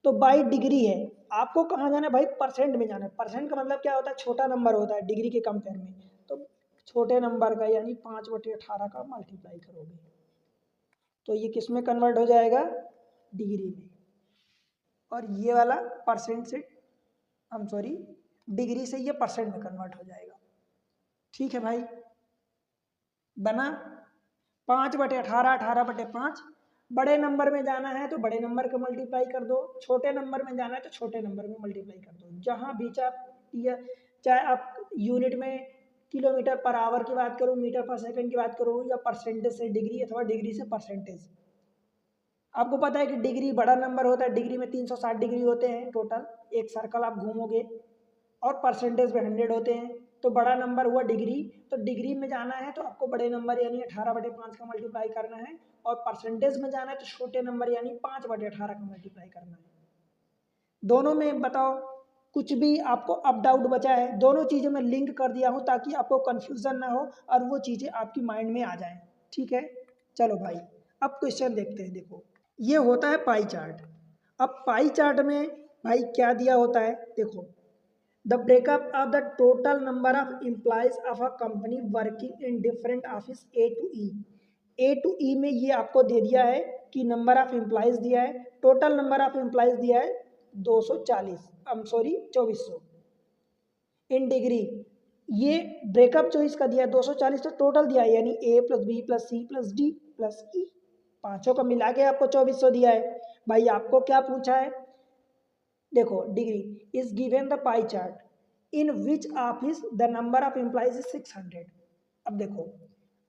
तो बाई डिग्री है, आपको कहाँ जाना है भाई, परसेंट में जाना है। परसेंट का मतलब क्या होता है, छोटा नंबर होता है डिग्री के कंपेयर में, तो छोटे नंबर का यानी 5/18 का मल्टीप्लाई करोगे, तो ये किस में कन्वर्ट हो जाएगा, डिग्री में। और ये वाला परसेंट से, हम सॉरी, डिग्री से ये परसेंट में कन्वर्ट हो जाएगा। ठीक है भाई, बना 5/18, 18/5। बड़े नंबर में जाना है तो बड़े नंबर का मल्टीप्लाई कर दो, छोटे नंबर में जाना है तो छोटे नंबर में मल्टीप्लाई कर दो। जहाँ भी चाहे आप यूनिट में किलोमीटर पर आवर की बात करो, मीटर पर सेकंड की बात करो, या परसेंटेज से डिग्री अथवा डिग्री से परसेंटेज। आपको पता है कि डिग्री बड़ा नंबर होता है, डिग्री में 360 डिग्री होते हैं टोटल, एक सर्कल आप घूमोगे, और परसेंटेज में 100 होते हैं। तो बड़ा नंबर हुआ डिग्री, तो डिग्री में जाना है तो आपको बड़े नंबर यानी 18/5 का मल्टीप्लाई करना है, और परसेंटेज में जाना है तो छोटे नंबर यानी 5/18 का मल्टीप्लाई करना है। दोनों में बताओ कुछ भी आपको अप डाउट बचा है? दोनों चीज़ों में लिंक कर दिया हूँ ताकि आपको कन्फ्यूज़न ना हो और वो चीज़ें आपकी माइंड में आ जाएं। ठीक है, चलो भाई अब क्वेश्चन देखते हैं। देखो ये होता है पाई चार्ट। अब पाई चार्ट में भाई क्या दिया होता है, देखो the breakup of the total number of employees of a company working in different office A to E. A to E में ये आपको दे दिया है कि नंबर ऑफ एम्प्लॉयज दिया है, टोटल नंबर ऑफ एम्प्लॉयज दिया है 240, 2400 इन डिग्री। ये ब्रेकअप जो इसका दिया है 240 तो टोटल दिया है, यानी A plus B plus C plus D plus E, पांचों का मिला के आपको 2400 दिया है। भाई आपको क्या पूछा है, देखो degree is given the pie chart in which office the number of employees is 600। अब देखो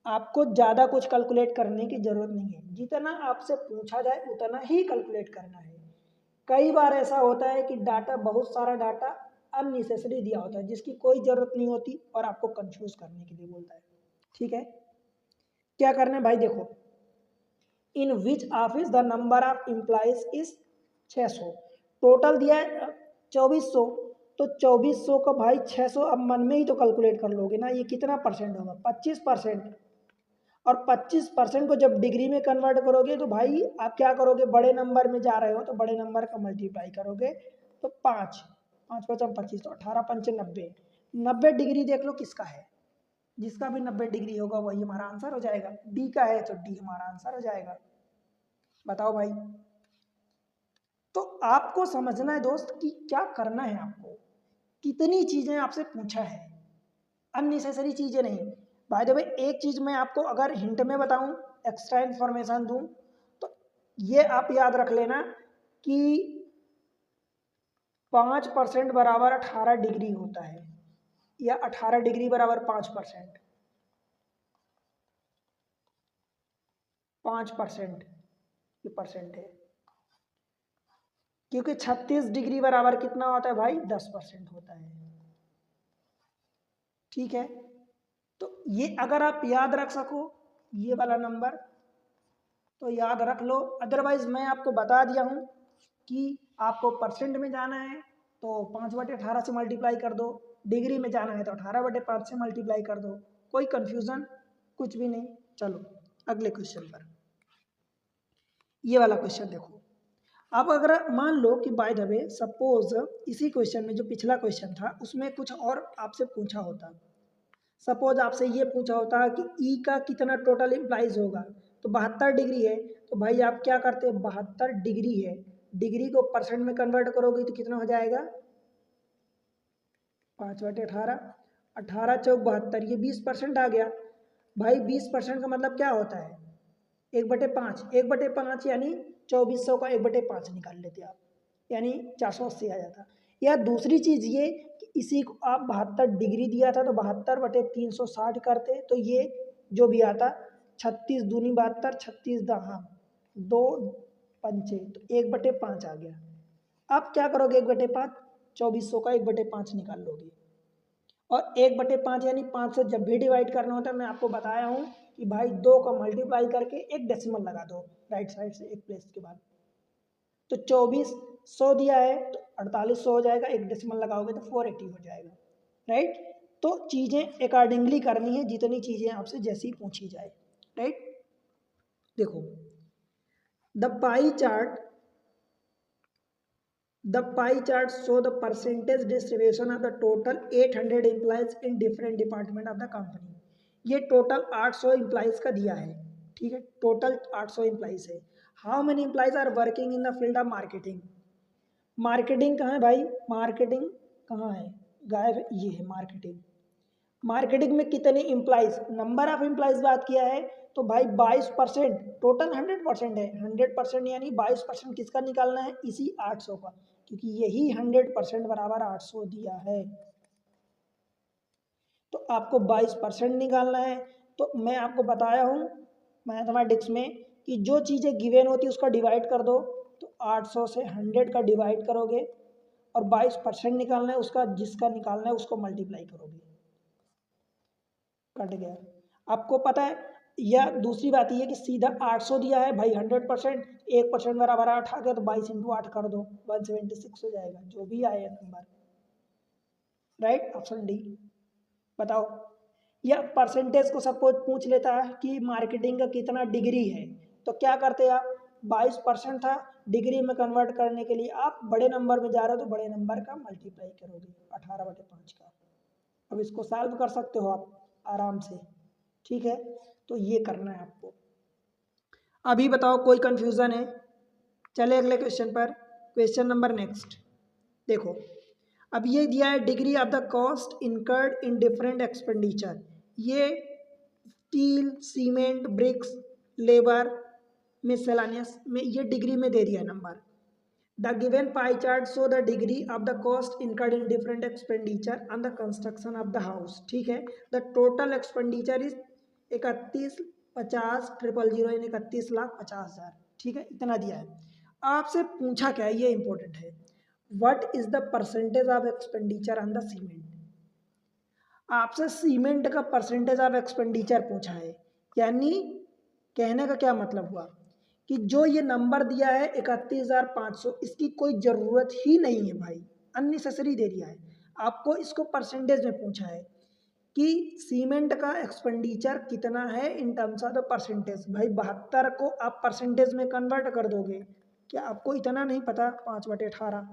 आपको ज़्यादा कुछ कैलकुलेट करने की ज़रूरत नहीं है, जितना आपसे पूछा जाए उतना ही कैलकुलेट करना है। कई बार ऐसा होता है कि डाटा, बहुत सारा डाटा अननेसेसरी दिया होता है जिसकी कोई ज़रूरत नहीं होती और आपको कंफ्यूज करने के लिए बोलता है। ठीक है, क्या करना है भाई, देखो in which office the number of employees is 600, total दिया है 2400, तो 2400 का भाई 600 अब मन में ही तो कैलकुलेट कर लोगे ना, ये कितना परसेंट होगा, 25%। और 25% को जब डिग्री में कन्वर्ट करोगे तो भाई आप क्या करोगे, बड़े नंबर में जा रहे हो तो बड़े नंबर का मल्टीप्लाई करोगे, तो 5 5 5 25, तो 18×5 = 90। 90 डिग्री देख लो किसका है, जिसका भी 90 डिग्री होगा वही हमारा आंसर हो जाएगा। डी का है तो डी हमारा आंसर हो जाएगा। बताओ भाई, तो आपको समझना है दोस्त कि क्या करना है आपको, कितनी चीजें आपसे पूछा है, अननेसेसरी चीजें नहीं। बाय द वे एक चीज मैं आपको अगर हिंट में बताऊं, एक्स्ट्रा इन्फॉर्मेशन दूं, तो ये आप याद रख लेना कि 5% बराबर 18 डिग्री होता है, या 18 डिग्री बराबर 5%। 5% ये परसेंट है, क्योंकि 36 डिग्री बराबर कितना होता है भाई, 10% होता है। ठीक है, तो ये अगर आप याद रख सको ये वाला नंबर तो याद रख लो, अदरवाइज मैं आपको बता दिया हूँ कि आपको परसेंट में जाना है तो 5/18 से मल्टीप्लाई कर दो, डिग्री में जाना है तो 18/5 से मल्टीप्लाई कर दो, कोई कंफ्यूजन कुछ भी नहीं। चलो अगले क्वेश्चन पर, ये वाला क्वेश्चन देखो। अब अगर मान लो कि बाय द वे सपोज इसी क्वेश्चन में जो पिछला क्वेश्चन था उसमें कुछ और आपसे पूछा होता, सपोज आपसे ये पूछा होता कि ई का कितना टोटल इम्प्लाइज होगा, तो 72 डिग्री है, तो भाई आप क्या करते हैं, 72 डिग्री है, डिग्री को परसेंट में कन्वर्ट करोगे तो कितना हो जाएगा, 5/18, 18×4 = 72, ये 20% आ गया। भाई 20% का मतलब क्या होता है, 1/5, 1/5 यानी 2400 का 1/5 निकाल लेते आप, यानी 480 आ जाता। या दूसरी चीज़ ये कि इसी को आप 72 डिग्री दिया था तो 72/360 करते तो ये जो भी आता 36 दूनी 72, 36 दहा 2 पंचे, तो 1/5 आ गया। अब क्या करोगे, 1/5, 2400 का 1/5 निकाल लोगे, और 1/5 यानी 5 से जब भी डिवाइड करना होता है मैं आपको बताया हूँ कि भाई 2 का मल्टीप्लाई करके एक डेसिमल लगा दो राइट साइड से एक प्लेस के बाद, तो 2400 दिया है तो 4800 हो जाएगा, एक डेसिमल लगाओगे तो 480 हो जाएगा। राइट, तो चीज़ें अकॉर्डिंगली करनी है, जितनी चीज़ें आपसे जैसी पूछी जाए। राइट, देखो the pie chart The pie chart show the percentage distribution of the total 800 employees in different department of the company। ये टोटल 800 एम्प्लॉइज का दिया है, ठीक है, टोटल 800 एम्प्लॉइज है। How many employees are working in the field of marketing, marketing कहाँ है भाई, मार्केटिंग कहाँ है, गायब है, ये है मार्केटिंग। मार्केटिंग में कितने इम्प्लाइज, नंबर ऑफ इम्प्लाइज बात किया है तो भाई 22%, टोटल 100% है, 100% यानी 22% किसका निकालना है, इसी 800 का, क्योंकि यही 100% बराबर 800 दिया है। तो आपको 22% निकालना है। तो मैं आपको बताया हूँ मैथमेटिक्स में कि जो चीज़ें गिवन होती है उसका डिवाइड कर दो, तो 800 से 100 का डिवाइड करोगे और 22% निकालना है उसका, जिसका निकालना है उसको मल्टीप्लाई करोगे, कट गया। आपको पता है, या दूसरी बात ये कि सीधा 800 दिया है भाई, 100%, 1% बराबर 8 आ गया, तो 22 इंटू 8 कर दो, 176 हो जाएगा, जो भी आए नंबर। Right, option D. बताओ। या परसेंटेज को सपोज पूछ लेता है कि मार्केटिंग का कितना डिग्री है, तो क्या करते आप, 22% था, डिग्री में कन्वर्ट करने के लिए आप बड़े नंबर में जा रहे हो तो बड़े नंबर का मल्टीप्लाई करोगे 18/5 का। अब इसको सॉल्व कर सकते हो आप आराम से, ठीक है। तो ये करना है आपको। अभी बताओ कोई कंफ्यूजन है, चले अगले क्वेश्चन पर। क्वेश्चन नंबर नेक्स्ट देखो। अब ये दिया है degree of the cost incurred in different expenditure. ये steel, cement, bricks, labour, miscellaneous में ये डिग्री में दे दिया है number. The given pie chart show the degree of the cost incurred in different expenditure on the construction of the house, ठीक है। The total expenditure is 31,50,000 यानी 31,50,000, ठीक है, इतना दिया है। आपसे पूछा क्या है, ये इंपॉर्टेंट है, what is the percentage of expenditure on the cement. आपसे सीमेंट का परसेंटेज ऑफ एक्सपेंडिचर पूछा है, यानी कहने का क्या मतलब हुआ कि जो ये नंबर दिया है 31,500, इसकी कोई ज़रूरत ही नहीं है भाई, अननेसेसरी दे दिया है। आपको इसको परसेंटेज में पूछा है कि सीमेंट का एक्सपेंडिचर कितना है in terms of the percentage. भाई 72 को आप परसेंटेज में कन्वर्ट कर दोगे, क्या आपको इतना नहीं पता, 5/18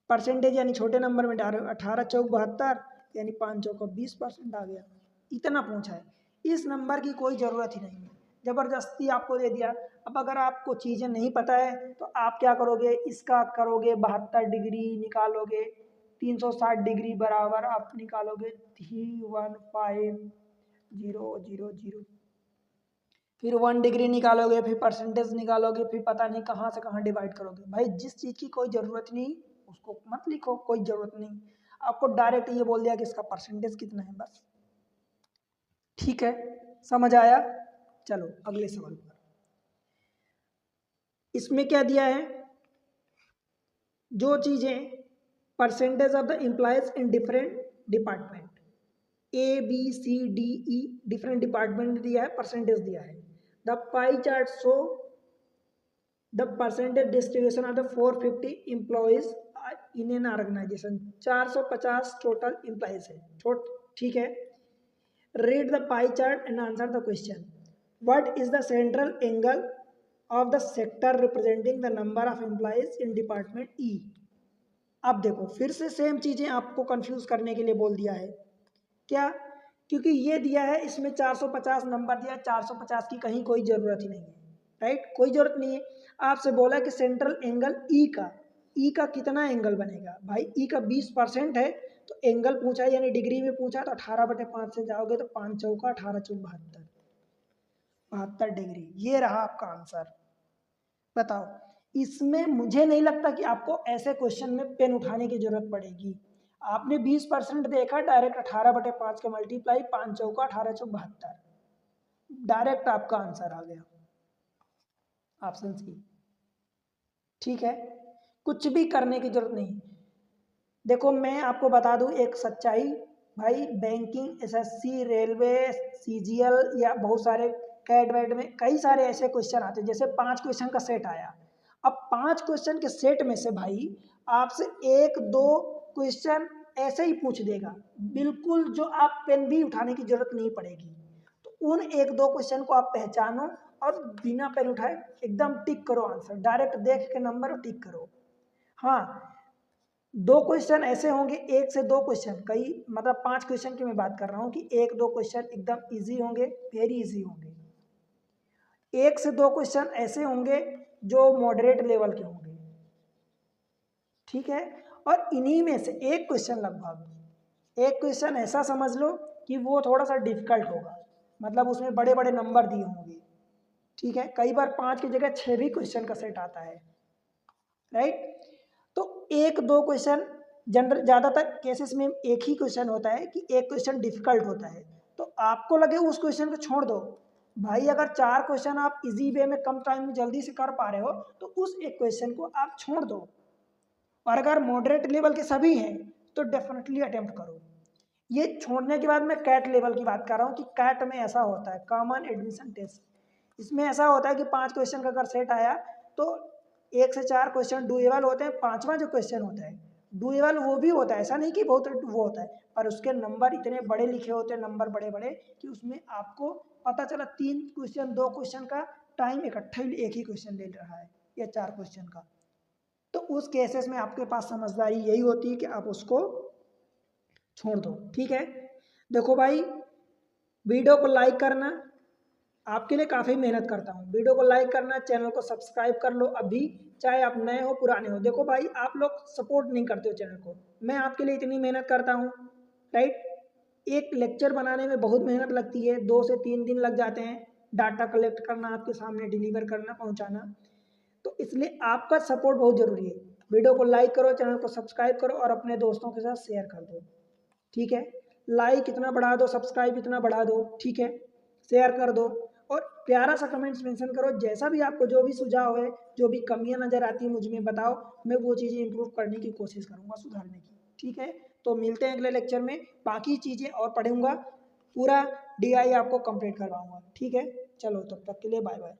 परसेंटेज यानी छोटे नंबर में डालो, 18 चौक 72 यानी 5 चौक 20% आ गया, इतना पूछा है। इस नंबर की कोई ज़रूरत ही नहीं है, ज़बरदस्ती आपको दे दिया। अब अगर आपको चीज़ें नहीं पता है तो आप क्या करोगे, इसका करोगे 72 डिग्री निकालोगे, 360 डिग्री बराबर आप निकालोगे 315,000, फिर 1 डिग्री निकालोगे, फिर परसेंटेज निकालोगे, फिर पता नहीं कहाँ से कहाँ डिवाइड करोगे। भाई जिस चीज़ की कोई ज़रूरत नहीं उसको मत लिखो, कोई ज़रूरत नहीं। आपको डायरेक्ट ये बोल दिया कि इसका परसेंटेज कितना है, बस, ठीक है, समझ आया। चलो अगले सवाल पर। इसमें क्या दिया है, जो चीज़ें percentage of the employees in different department, ABCDE different department दिया है, परसेंटेज दिया है। The pie chart show the percentage distribution of the 450 employees in an organization. 450 total employees है, ठीक है। Read the pie chart and answer the question. What is the central angle of the sector representing the number of employees in department E. अब देखो फिर से same चीज़ें आपको confuse करने के लिए बोल दिया है, क्या, क्योंकि ये दिया है इसमें 450 नंबर दिया है, 450 की कहीं कोई ज़रूरत ही नहीं है, राइट, कोई ज़रूरत नहीं है। आपसे बोला कि सेंट्रल एंगल ई का कितना एंगल बनेगा, भाई ई का 20% है, तो एंगल पूछा है यानी डिग्री में पूछा, तो 18/5 से जाओगे तो 5 चौका 18 चौक 72 डिग्री, ये रहा आपका आंसर। बताओ, इसमें मुझे नहीं लगता कि आपको ऐसे क्वेश्चन में पेन उठाने की जरूरत पड़ेगी। आपने 20% देखा, डायरेक्ट 18/5 का मल्टीप्लाई, 5 चौका 18 चौक 72, डायरेक्ट आपका आंसर आ गया, ऑप्शन सी, ठीक है, कुछ भी करने की जरूरत नहीं। देखो मैं आपको बता दूं एक सच्चाई, भाई बैंकिंग, SSC, रेलवे, CGL या बहुत सारे कैट वैट में कई सारे ऐसे क्वेश्चन आते हैं, जैसे 5 क्वेश्चन का सेट आया। अब 5 क्वेश्चन के सेट में से भाई आपसे 1-2 क्वेश्चन ऐसे ही पूछ देगा, बिल्कुल जो आप पेन भी उठाने की जरूरत नहीं पड़ेगी। तो उन 1-2 क्वेश्चन को आप पहचानो और बिना पेन उठाए एकदम टिक करो आंसर, डायरेक्ट देख के नंबर टिक करो। हाँ, 2 क्वेश्चन ऐसे होंगे, 1 से 2 क्वेश्चन, कई मतलब 5 क्वेश्चन की मैं बात कर रहा हूँ कि 1-2 क्वेश्चन एकदम इजी होंगे, वेरी इजी होंगे। 1 से 2 क्वेश्चन ऐसे होंगे जो मॉडरेट लेवल के होंगे, ठीक है। और इन्हीं में से एक क्वेश्चन लगभग एक क्वेश्चन ऐसा समझ लो कि वो थोड़ा सा डिफिकल्ट होगा, मतलब उसमें बड़े बड़े नंबर दिए होंगे, ठीक है। कई बार 5 की जगह 6 भी क्वेश्चन का सेट आता है, राइट। तो एक दो क्वेश्चन जनरल, ज़्यादातर केसेस में एक ही क्वेश्चन होता है कि एक क्वेश्चन डिफिकल्ट होता है, तो आपको लगे उस क्वेश्चन को छोड़ दो भाई। अगर 4 क्वेश्चन आप इजी वे में कम टाइम में जल्दी से कर पा रहे हो तो उस एक क्वेश्चन को आप छोड़ दो, और अगर मॉडरेट लेवल के सभी हैं तो डेफिनेटली अटेम्प्ट करो। ये छोड़ने के बाद मैं कैट लेवल की बात कर रहा हूँ कि कैट में ऐसा होता है, कॉमन एडमिशन टेस्ट, इसमें ऐसा होता है कि 5 क्वेश्चन का अगर सेट आया तो 1 से 4 क्वेश्चन डुएबल होते हैं, 5वां जो क्वेश्चन होता है डुएबल वो भी होता है, ऐसा नहीं कि बहुत वो होता है, पर उसके नंबर इतने बड़े लिखे होते हैं, नंबर बड़े बड़े, कि उसमें आपको पता चला 3 क्वेश्चन 2 क्वेश्चन का टाइम इकट्ठा ही एक ही क्वेश्चन ले रहा है या 4 क्वेश्चन का। तो उस केसेस में आपके पास समझदारी यही होती है कि आप उसको छोड़ दो, ठीक है। देखो भाई, वीडियो को लाइक करना, आपके लिए काफ़ी मेहनत करता हूँ, वीडियो को लाइक करना, चैनल को सब्सक्राइब कर लो अभी, चाहे आप नए हो पुराने हो। देखो भाई, आप लोग सपोर्ट नहीं करते हो चैनल को, मैं आपके लिए इतनी मेहनत करता हूँ, राइट। एक लेक्चर बनाने में बहुत मेहनत लगती है, 2 से 3 दिन लग जाते हैं, डाटा कलेक्ट करना, आपके सामने डिलीवर करना, पहुँचाना, तो इसलिए आपका सपोर्ट बहुत ज़रूरी है। वीडियो को लाइक करो, चैनल को सब्सक्राइब करो और अपने दोस्तों के साथ शेयर कर दो, ठीक है। लाइक इतना बढ़ा दो, सब्सक्राइब इतना बढ़ा दो, ठीक है, शेयर कर दो, और प्यारा सा कमेंट्स मेंशन करो, जैसा भी आपको जो भी सुझाव है, जो भी कमियां नज़र आती है मुझ में बताओ, मैं वो चीज़ें इंप्रूव करने की कोशिश करूँगा, सुधारने की, ठीक है। तो मिलते हैं अगले लेक्चर में, बाकी चीज़ें और पढ़ूंगा, पूरा DI आपको कंप्लीट करवाऊंगा, ठीक है। चलो तब तक के लिए बाय बाय।